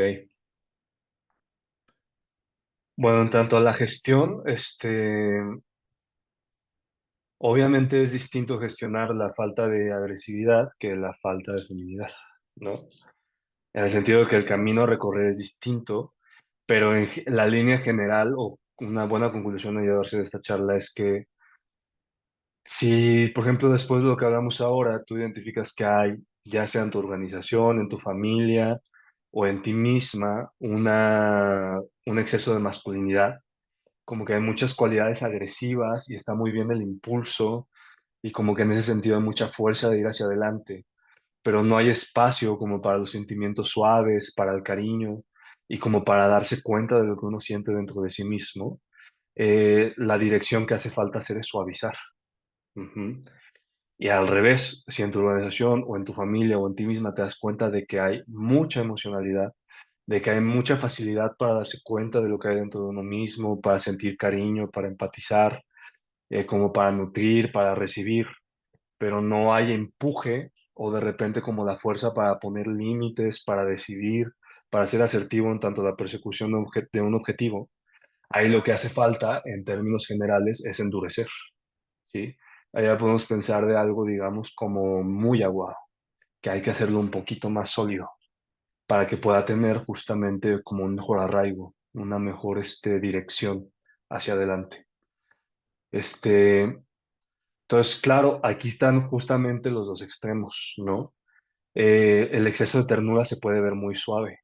Bueno, en tanto a la gestión, obviamente es distinto gestionar la falta de agresividad que la falta de feminidad, ¿no? En el sentido de que el camino a recorrer es distinto, pero la línea general o una buena conclusión a llevarse de esta charla es que si, por ejemplo, después de lo que hablamos ahora, tú identificas que hay, ya sea en tu organización, en tu familia o en ti misma, un exceso de masculinidad, como que hay muchas cualidades agresivas y está muy bien el impulso y como que en ese sentido hay mucha fuerza de ir hacia adelante, pero no hay espacio como para los sentimientos suaves, para el cariño y como para darse cuenta de lo que uno siente dentro de sí mismo. La dirección que hace falta hacer es suavizar. Ujú. Y al revés, si en tu organización o en tu familia o en ti misma te das cuenta de que hay mucha emocionalidad, de que hay mucha facilidad para darse cuenta de lo que hay dentro de uno mismo, para sentir cariño, para empatizar, como para nutrir, para recibir, pero no hay empuje o de repente como la fuerza para poner límites, para decidir, para ser asertivo en tanto la persecución de un objetivo. Ahí lo que hace falta, en términos generales, es endurecer, ¿sí? Allá podemos pensar de algo, digamos, como muy aguado, que hay que hacerlo un poquito más sólido para que pueda tener justamente como un mejor arraigo, una mejor dirección hacia adelante. Este, entonces, claro, aquí están justamente los dos extremos, ¿no? El exceso de ternura se puede ver muy suave,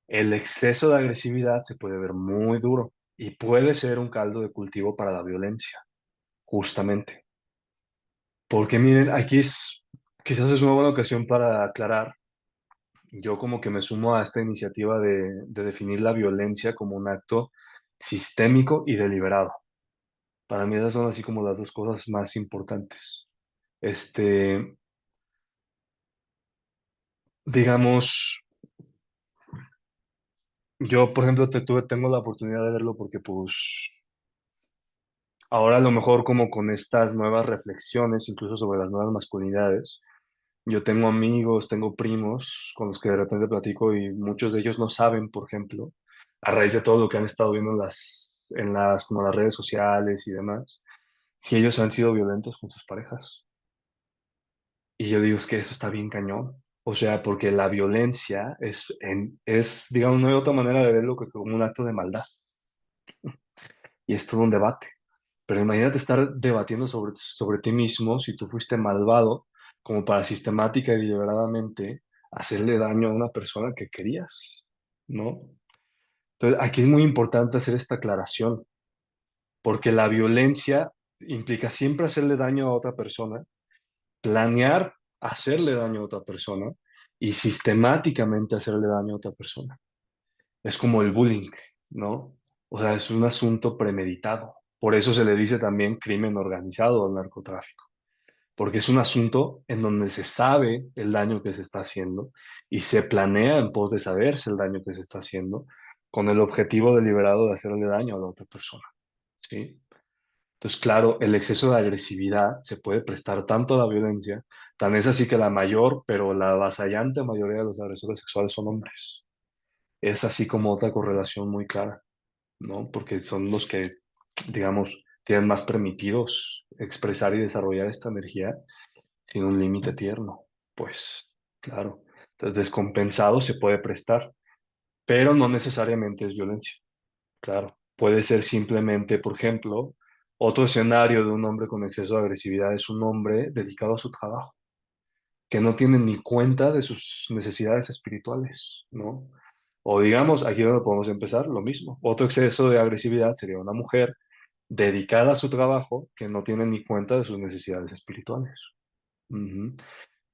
el exceso de agresividad se puede ver muy duro y puede ser un caldo de cultivo para la violencia, justamente. Porque miren, quizás es una buena ocasión para aclarar. Yo como que me sumo a esta iniciativa de definir la violencia como un acto sistémico y deliberado. Para mí esas son así como las dos cosas más importantes. Este, digamos, yo por ejemplo tengo la oportunidad de verlo porque pues ahora a lo mejor como con estas nuevas reflexiones, incluso sobre las nuevas masculinidades, yo tengo amigos, tengo primos con los que de repente platico y muchos de ellos no saben, por ejemplo, a raíz de todo lo que han estado viendo como las redes sociales y demás, si ellos han sido violentos con sus parejas. Y yo digo, es que eso está bien cañón. O sea, porque la violencia digamos, no hay otra manera de verlo que como un acto de maldad. Y es todo un debate. Pero imagínate estar debatiendo sobre ti mismo si tú fuiste malvado como para sistemática y deliberadamente hacerle daño a una persona que querías, ¿no? Entonces, aquí es muy importante hacer esta aclaración, porque la violencia implica siempre hacerle daño a otra persona, planear hacerle daño a otra persona y sistemáticamente hacerle daño a otra persona. Es como el bullying, ¿no? O sea, es un asunto premeditado. Por eso se le dice también crimen organizado al narcotráfico, porque es un asunto en donde se sabe el daño que se está haciendo y se planea en pos de saberse el daño que se está haciendo con el objetivo deliberado de hacerle daño a la otra persona, ¿sí? Entonces, claro, el exceso de agresividad se puede prestar tanto a la violencia, tan es así que la mayor, pero la avasallante mayoría de los agresores sexuales son hombres. Es así como otra correlación muy clara, ¿no? Porque son los que, digamos, tienen más permitidos expresar y desarrollar esta energía sin un límite tierno. Pues, claro. Entonces, descompensado se puede prestar, pero no necesariamente es violencia. Claro. Puede ser simplemente, por ejemplo, otro escenario de un hombre con exceso de agresividad es un hombre dedicado a su trabajo, que no tiene ni cuenta de sus necesidades espirituales, ¿no? O digamos, aquí donde podemos empezar, lo mismo. Otro exceso de agresividad sería una mujer dedicada a su trabajo que no tiene ni cuenta de sus necesidades espirituales. Ujú.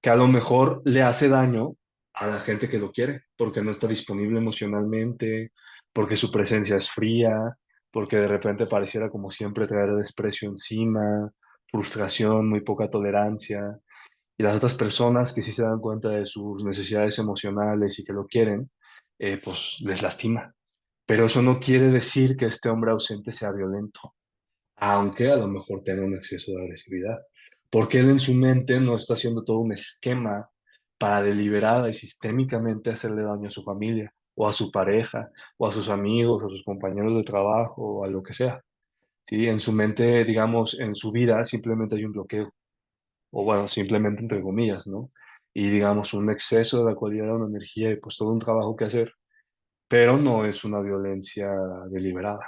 Que a lo mejor le hace daño a la gente que lo quiere, porque no está disponible emocionalmente, porque su presencia es fría, porque de repente pareciera como siempre traer desprecio encima, frustración, muy poca tolerancia. Y las otras personas que sí se dan cuenta de sus necesidades emocionales y que lo quieren, pues les lastima. Pero eso no quiere decir que este hombre ausente sea violento, aunque a lo mejor tenga un exceso de agresividad, porque él en su mente no está haciendo todo un esquema para deliberada y sistémicamente hacerle daño a su familia, o a su pareja, o a sus amigos, a sus compañeros de trabajo, o a lo que sea. ¿Sí? En su mente, digamos, en su vida simplemente hay un bloqueo, o bueno, simplemente entre comillas, ¿no? Y digamos, un exceso de la cualidad de una energía y pues todo un trabajo que hacer, pero no es una violencia deliberada.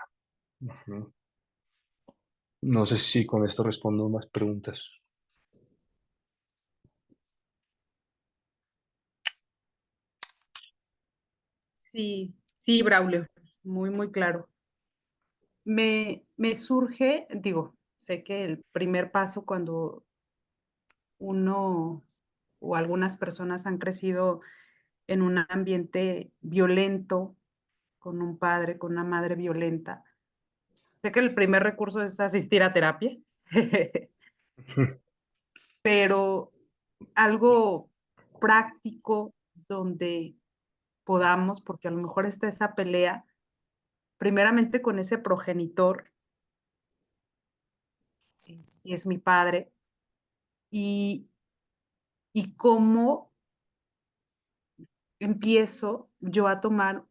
Ujú. No sé si con esto respondo más preguntas. Sí, sí, Braulio, muy, muy claro. Me surge, digo, sé que el primer paso cuando uno o algunas personas han crecido en un ambiente violento, con un padre, con una madre violenta, sé que el primer recurso es asistir a terapia, pero algo práctico donde podamos, porque a lo mejor está esa pelea, primeramente con ese progenitor, y es mi padre, y, y cómo empiezo yo a tomar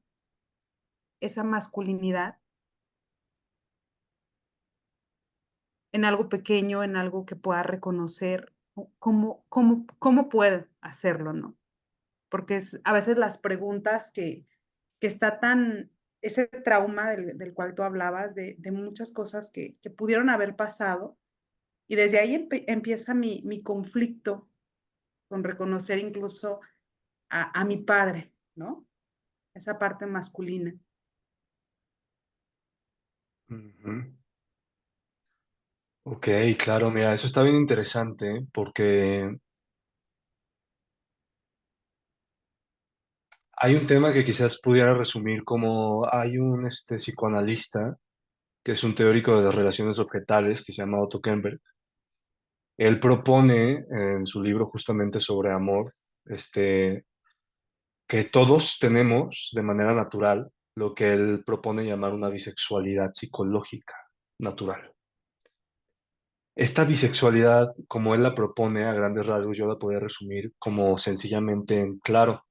esa masculinidad en algo pequeño, en algo que pueda reconocer, cómo puedo hacerlo, ¿no? Porque es a veces las preguntas que está tan, ese trauma del cual tú hablabas, de muchas cosas que pudieron haber pasado, y desde ahí empieza mi conflicto con reconocer incluso a mi padre, ¿no? Esa parte masculina. Ujú. Ok, claro, mira, eso está bien interesante, ¿eh? Porque hay un tema que quizás pudiera resumir como hay un psicoanalista que es un teórico de las relaciones objetales que se llama Otto Kemper. Él propone en su libro justamente sobre amor, que todos tenemos de manera natural lo que él propone llamar una bisexualidad psicológica natural. Esta bisexualidad, como él la propone a grandes rasgos, yo la podría resumir como sencillamente en claro.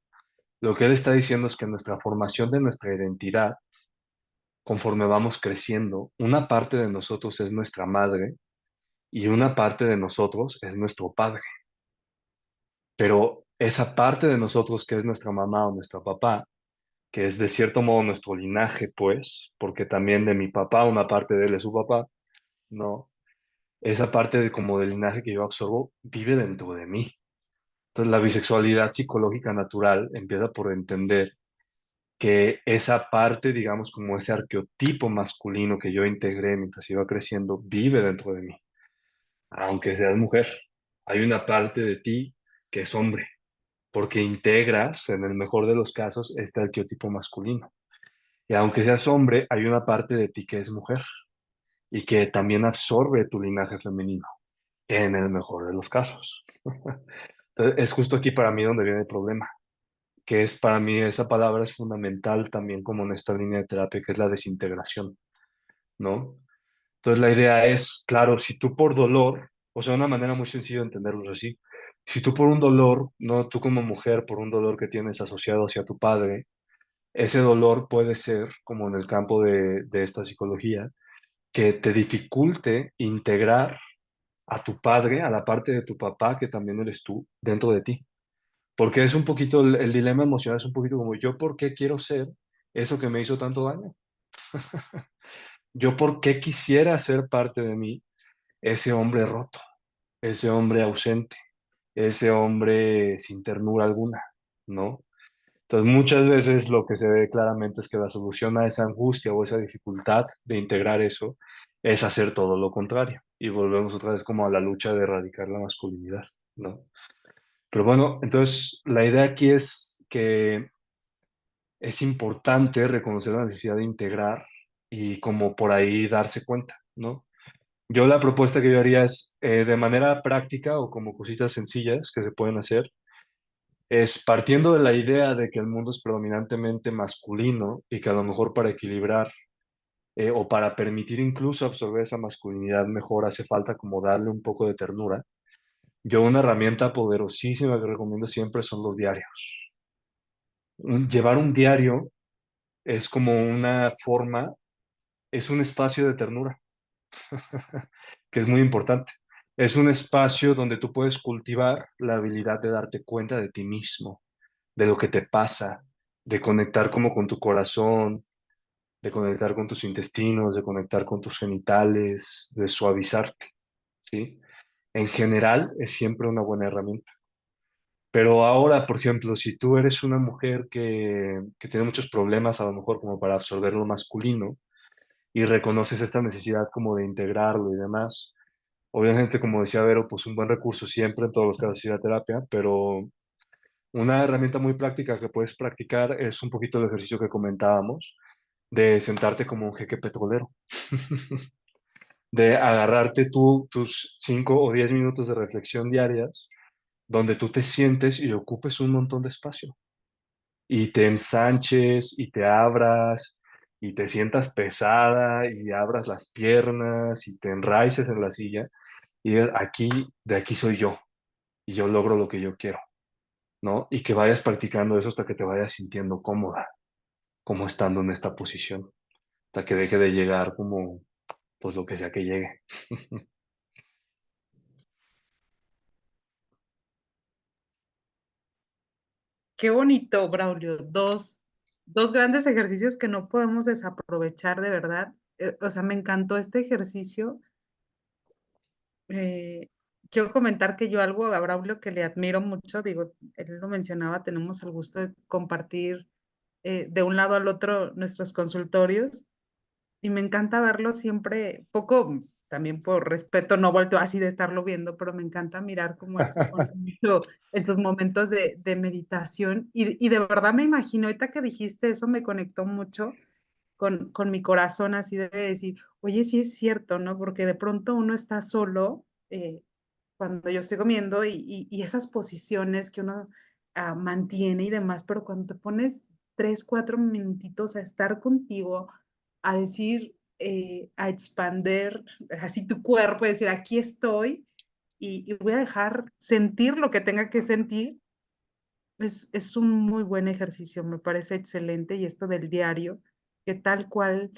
Lo que él está diciendo es que nuestra formación de nuestra identidad, conforme vamos creciendo, una parte de nosotros es nuestra madre y una parte de nosotros es nuestro padre. Pero esa parte de nosotros que es nuestra mamá o nuestro papá, que es de cierto modo nuestro linaje, pues, porque también de mi papá, una parte de él es su papá, no, esa parte de como del linaje que yo absorbo vive dentro de mí. Entonces la bisexualidad psicológica natural empieza por entender que esa parte, digamos, como ese arqueotipo masculino que yo integré mientras iba creciendo, vive dentro de mí. Aunque seas mujer, hay una parte de ti que es hombre, porque integras, en el mejor de los casos, este arqueotipo masculino. Y aunque seas hombre, hay una parte de ti que es mujer y que también absorbe tu linaje femenino, en el mejor de los casos. Entonces, es justo aquí para mí donde viene el problema, que es para mí esa palabra es fundamental también como en esta línea de terapia, que es la desintegración, ¿no? Entonces la idea es, claro, si tú por dolor, o sea, una manera muy sencilla de entenderlo es así, si tú por un dolor, no tú como mujer, por un dolor que tienes asociado hacia tu padre, ese dolor puede ser, como en el campo de esta psicología, que te dificulte integrar a tu padre, a la parte de tu papá, que también eres tú, dentro de ti. Porque es un poquito, el dilema emocional es un poquito como, ¿yo por qué quiero ser eso que me hizo tanto daño? ¿Yo por qué quisiera ser parte de mí ese hombre roto, ese hombre ausente, ese hombre sin ternura alguna, ¿no? Entonces, muchas veces lo que se ve claramente es que la solución a esa angustia o esa dificultad de integrar eso es hacer todo lo contrario. Y volvemos otra vez como a la lucha de erradicar la masculinidad, ¿no? Pero bueno, entonces la idea aquí es que es importante reconocer la necesidad de integrar y como por ahí darse cuenta, ¿no? Yo la propuesta que yo haría es, de manera práctica o como cositas sencillas que se pueden hacer, es partiendo de la idea de que el mundo es predominantemente masculino y que a lo mejor para equilibrar o para permitir incluso absorber esa masculinidad mejor hace falta como darle un poco de ternura. Yo una herramienta poderosísima que recomiendo siempre son los diarios. Llevar un diario es como una forma, es un espacio de ternura, que es muy importante. Es un espacio donde tú puedes cultivar la habilidad de darte cuenta de ti mismo, de lo que te pasa, de conectar como con tu corazón, de conectar con tus intestinos, de conectar con tus genitales, de suavizarte, ¿sí? En general es siempre una buena herramienta. Pero ahora, por ejemplo, si tú eres una mujer que tiene muchos problemas, a lo mejor como para absorber lo masculino, y reconoces esta necesidad como de integrarlo y demás, obviamente, como decía Vero, pues un buen recurso siempre en todos los casos es ir a terapia, pero una herramienta muy práctica que puedes practicar es un poquito el ejercicio que comentábamos, de sentarte como un jeque petrolero, de agarrarte tú tus 5 o 10 minutos de reflexión diarias, donde tú te sientes y ocupes un montón de espacio, y te ensanches y te abras y te sientas pesada y abras las piernas y te enraices en la silla y digas, aquí, de aquí soy yo y yo logro lo que yo quiero, ¿no? Y que vayas practicando eso hasta que te vayas sintiendo cómoda, como estando en esta posición, hasta que deje de llegar como, pues lo que sea que llegue. Qué bonito, Braulio. Dos grandes ejercicios que no podemos desaprovechar de verdad. O sea, me encantó este ejercicio. Eh, Quiero comentar que yo algo a Braulio que le admiro mucho, digo, él lo mencionaba, tenemos el gusto de compartir de un lado al otro nuestros consultorios y me encanta verlo siempre, poco, también por respeto, no vuelto así de estarlo viendo, pero me encanta mirar cómo él se pone mucho en sus momentos de meditación y de verdad me imagino, ahorita que dijiste eso me conectó mucho con mi corazón así de decir, oye, sí es cierto, ¿no? Porque de pronto uno está solo cuando yo estoy comiendo y esas posiciones que uno mantiene y demás, pero cuando te pones 3, 4 minutitos a estar contigo, a decir, a expander así tu cuerpo, decir, aquí estoy y voy a dejar sentir lo que tenga que sentir, es un muy buen ejercicio, me parece excelente y esto del diario, que tal cual,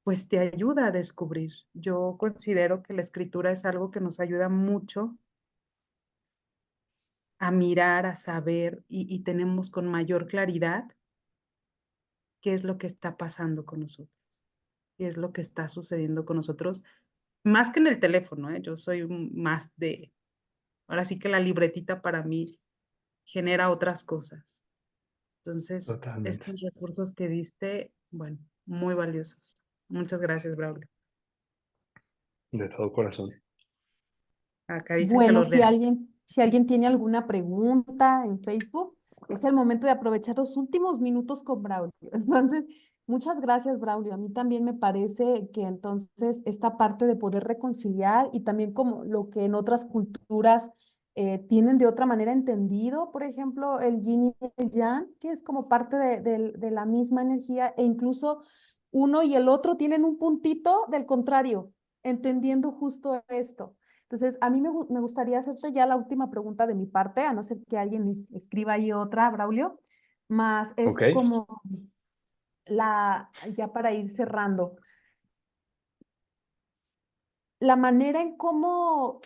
pues te ayuda a descubrir. Yo considero que la escritura es algo que nos ayuda mucho a mirar, a saber y tenemos con mayor claridad qué es lo que está pasando con nosotros, qué es lo que está sucediendo con nosotros, más que en el teléfono, ¿eh? Yo soy más de, ahora sí que la libretita para mí genera otras cosas. Entonces, Totalmente, estos recursos que diste, bueno, muy valiosos. Muchas gracias, Braulio. de todo corazón. Acá dicen que Bueno, los lean. si alguien tiene alguna pregunta en Facebook, es el momento de aprovechar los últimos minutos con Braulio. Entonces, muchas gracias, Braulio. A mí también me parece que entonces esta parte de poder reconciliar y también como lo que en otras culturas tienen de otra manera entendido, por ejemplo, el yin y el yang, que es como parte de la misma energía e incluso uno y el otro tienen un puntito del contrario, entendiendo justo esto. Entonces, a mí me gustaría hacerte ya la última pregunta de mi parte, a no ser que alguien escriba ahí otra, Braulio, más es ¿Ok? como ya para ir cerrando, la manera en cómo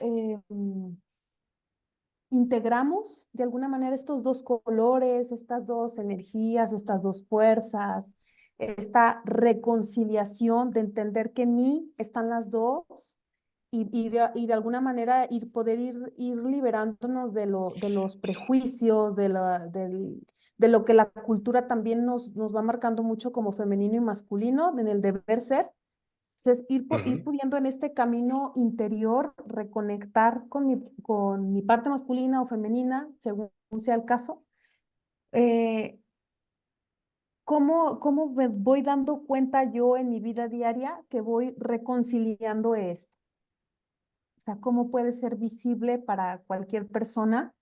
integramos de alguna manera estos dos colores, estas dos energías, estas dos fuerzas, esta reconciliación de entender que en mí están las dos y de alguna manera ir liberándonos de los prejuicios, de lo que la cultura también nos va marcando mucho como femenino y masculino, en el deber ser. Entonces, ir Ujú. pudiendo en este camino interior, reconectar con mi parte masculina o femenina, según sea el caso. Eh, ¿Cómo me voy dando cuenta yo en mi vida diaria que voy reconciliando esto? O sea, ¿cómo puede ser visible para cualquier persona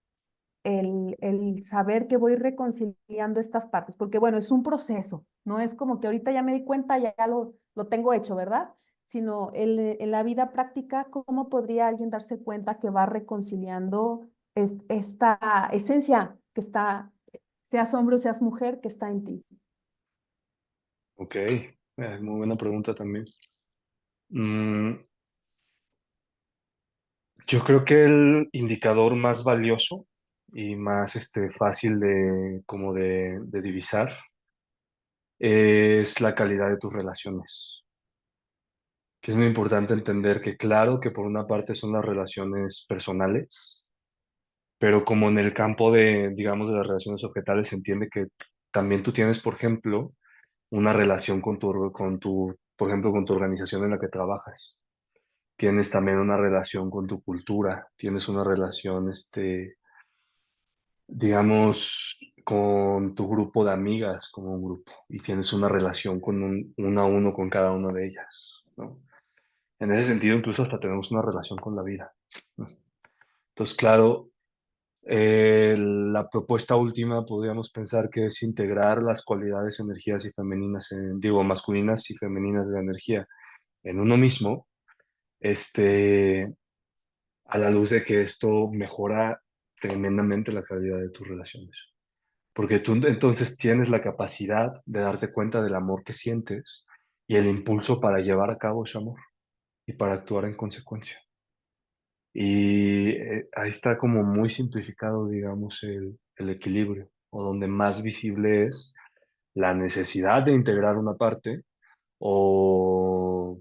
el saber que voy reconciliando estas partes? Porque bueno, es un proceso, no es como que ahorita ya me di cuenta, ya lo tengo hecho, ¿verdad? sino en la vida práctica, ¿cómo podría alguien darse cuenta que va reconciliando esta esencia que está, seas hombre o seas mujer, que está en ti? Ok, muy buena pregunta también. Mm, yo creo que el indicador más valioso y más fácil de divisar es la calidad de tus relaciones. Que es muy importante entender que claro que por una parte son las relaciones personales, pero como en el campo de, digamos, de las relaciones objetales se entiende que también tú tienes, por ejemplo, una relación por ejemplo, con tu organización en la que trabajas. Tienes también una relación con tu cultura, tienes una relación, digamos, con tu grupo de amigas como un grupo, y tienes una relación con uno a uno con cada una de ellas, ¿no? En ese sentido, incluso hasta tenemos una relación con la vida, ¿no? Entonces, claro, la propuesta última podríamos pensar que es integrar las cualidades, energías y femeninas, digo, masculinas y femeninas de la energía en uno mismo, a la luz de que esto mejora tremendamente la calidad de tus relaciones. Porque tú entonces tienes la capacidad de darte cuenta del amor que sientes y el impulso para llevar a cabo ese amor y para actuar en consecuencia. Y ahí está como muy simplificado, digamos, el equilibrio, o donde más visible es la necesidad de integrar una parte o,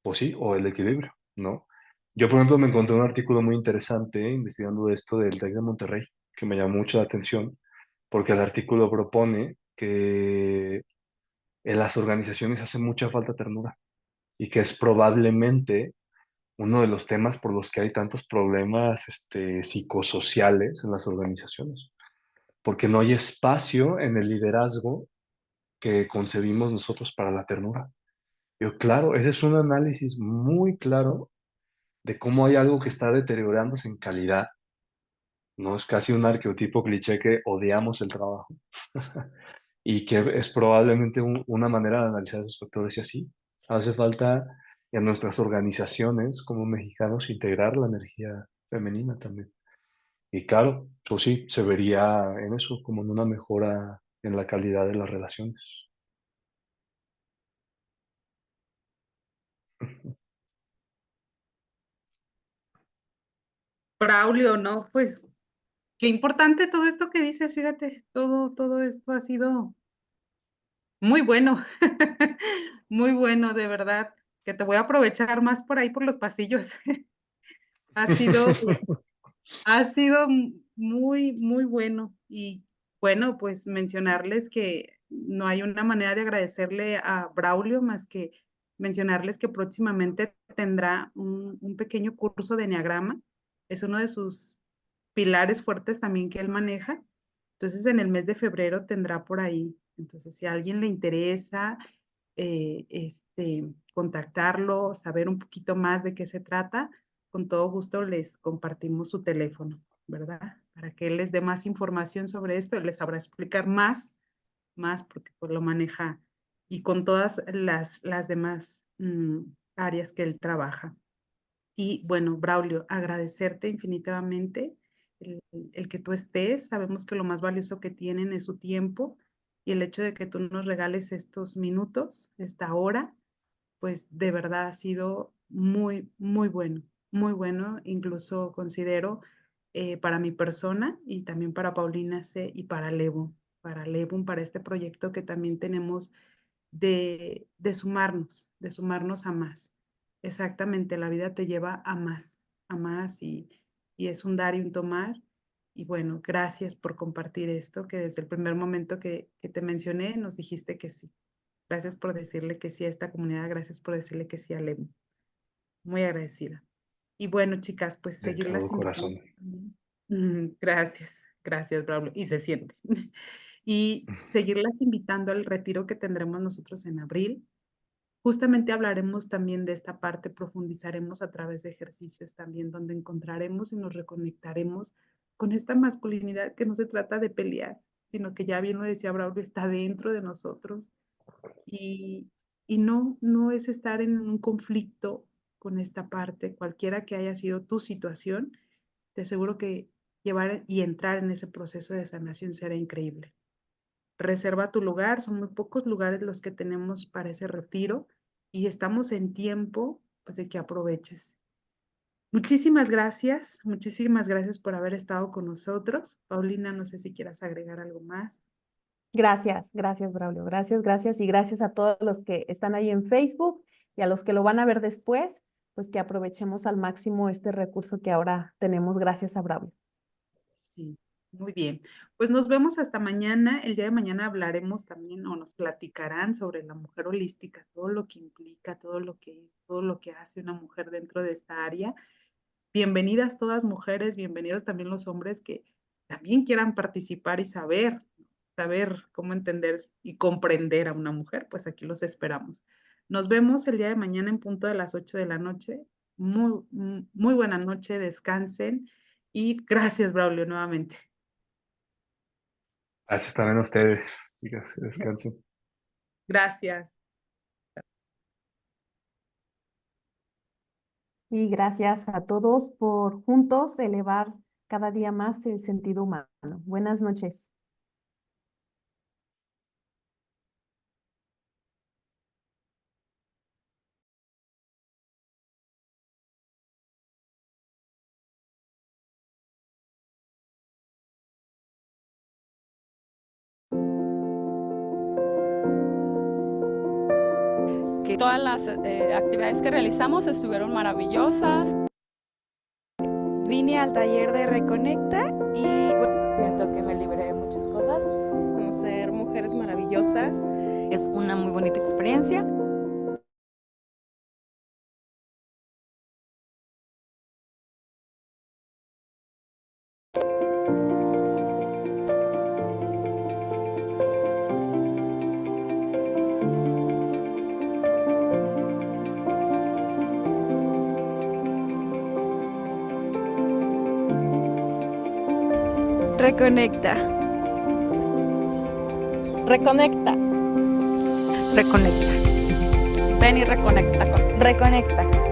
pues sí, o el equilibrio, ¿no? Yo, por ejemplo, me encontré un artículo muy interesante investigando de esto del TEC de Monterrey, que me llamó mucho la atención, porque el artículo propone que en las organizaciones hace mucha falta ternura y que es probablemente uno de los temas por los que hay tantos problemas psicosociales en las organizaciones, porque no hay espacio en el liderazgo que concebimos nosotros para la ternura. Yo, claro, ese es un análisis muy claro de cómo hay algo que está deteriorándose en calidad, ¿no? Es casi un arqueotipo cliché que odiamos el trabajo y que es probablemente una manera de analizar esos factores y así. Hace falta en nuestras organizaciones como mexicanos integrar la energía femenina también. Y claro, pues sí, se vería en eso como en una mejora en la calidad de las relaciones. Braulio, ¿no? Pues qué importante todo esto que dices, fíjate, todo esto ha sido muy bueno, muy bueno, de verdad, que te voy a aprovechar más por ahí por los pasillos. Ha sido Ha sido muy, muy bueno. Y bueno, pues mencionarles que no hay una manera de agradecerle a Braulio más que mencionarles que próximamente tendrá un pequeño curso de eneagrama. Es uno de sus pilares fuertes también que él maneja. Entonces, en el mes de febrero tendrá por ahí. Entonces, si a alguien le interesa, contactarlo, saber un poquito más de qué se trata, con todo gusto les compartimos su teléfono, ¿verdad? Para que él les dé más información sobre esto, él les sabrá explicar más porque pues lo maneja y con todas las demás áreas que él trabaja. Y bueno, Braulio, agradecerte infinitamente el que tú estés. Sabemos que lo más valioso que tienen es su tiempo y el hecho de que tú nos regales estos minutos, esta hora, pues de verdad ha sido muy, muy bueno, muy bueno. Incluso considero para mi persona y también para Paulina C. y para Levum, para este proyecto que también tenemos de sumarnos a más. Exactamente, la vida te lleva a más y es un dar y un tomar. Y bueno, gracias por compartir esto, que desde el primer momento que te mencioné nos dijiste que sí. Gracias por decirle que sí a esta comunidad, gracias por decirle que sí a Lemo. Muy agradecida. Y bueno, chicas, pues De todo seguirlas invitando corazón. también. Gracias, gracias, Pablo. Y se siente. Y seguirlas invitando al retiro que tendremos nosotros en abril. Justamente hablaremos también de esta parte, profundizaremos a través de ejercicios también, donde encontraremos y nos reconectaremos con esta masculinidad que no se trata de pelear, sino que ya bien lo decía Braulio, está dentro de nosotros y, y no es estar en un conflicto con esta parte, cualquiera que haya sido tu situación, te aseguro que llevar y entrar en ese proceso de sanación será increíble. Reserva tu lugar, son muy pocos lugares los que tenemos para ese retiro y estamos en tiempo, pues, de que aproveches. Muchísimas gracias por haber estado con nosotros. Paulina, no sé si quieras agregar algo más. Gracias, gracias, Braulio. Gracias y gracias a todos los que están ahí en Facebook y a los que lo van a ver después, pues que aprovechemos al máximo este recurso que ahora tenemos gracias a Braulio. Sí, muy bien. Pues nos vemos hasta mañana. El día de mañana hablaremos también o nos platicarán sobre la mujer holística, todo lo que implica, todo lo que es, todo lo que hace una mujer dentro de esta área. Bienvenidas todas mujeres, bienvenidos también los hombres que también quieran participar y saber cómo entender y comprender a una mujer, pues aquí los esperamos. Nos vemos el día de mañana en punto de las 8 de la noche. Muy buena noche, descansen y gracias, Braulio, nuevamente. Gracias también a ustedes. Chicas, descansen. Gracias. Y gracias a todos por juntos elevar cada día más el sentido humano. Buenas noches. Que todas las actividades que realizamos estuvieron maravillosas. Vine al taller de Reconecta y Siento que me libré de muchas cosas. Conocer mujeres maravillosas. es una muy bonita experiencia. Reconecta. Reconecta. Reconecta. Ven y reconecta con Reconecta.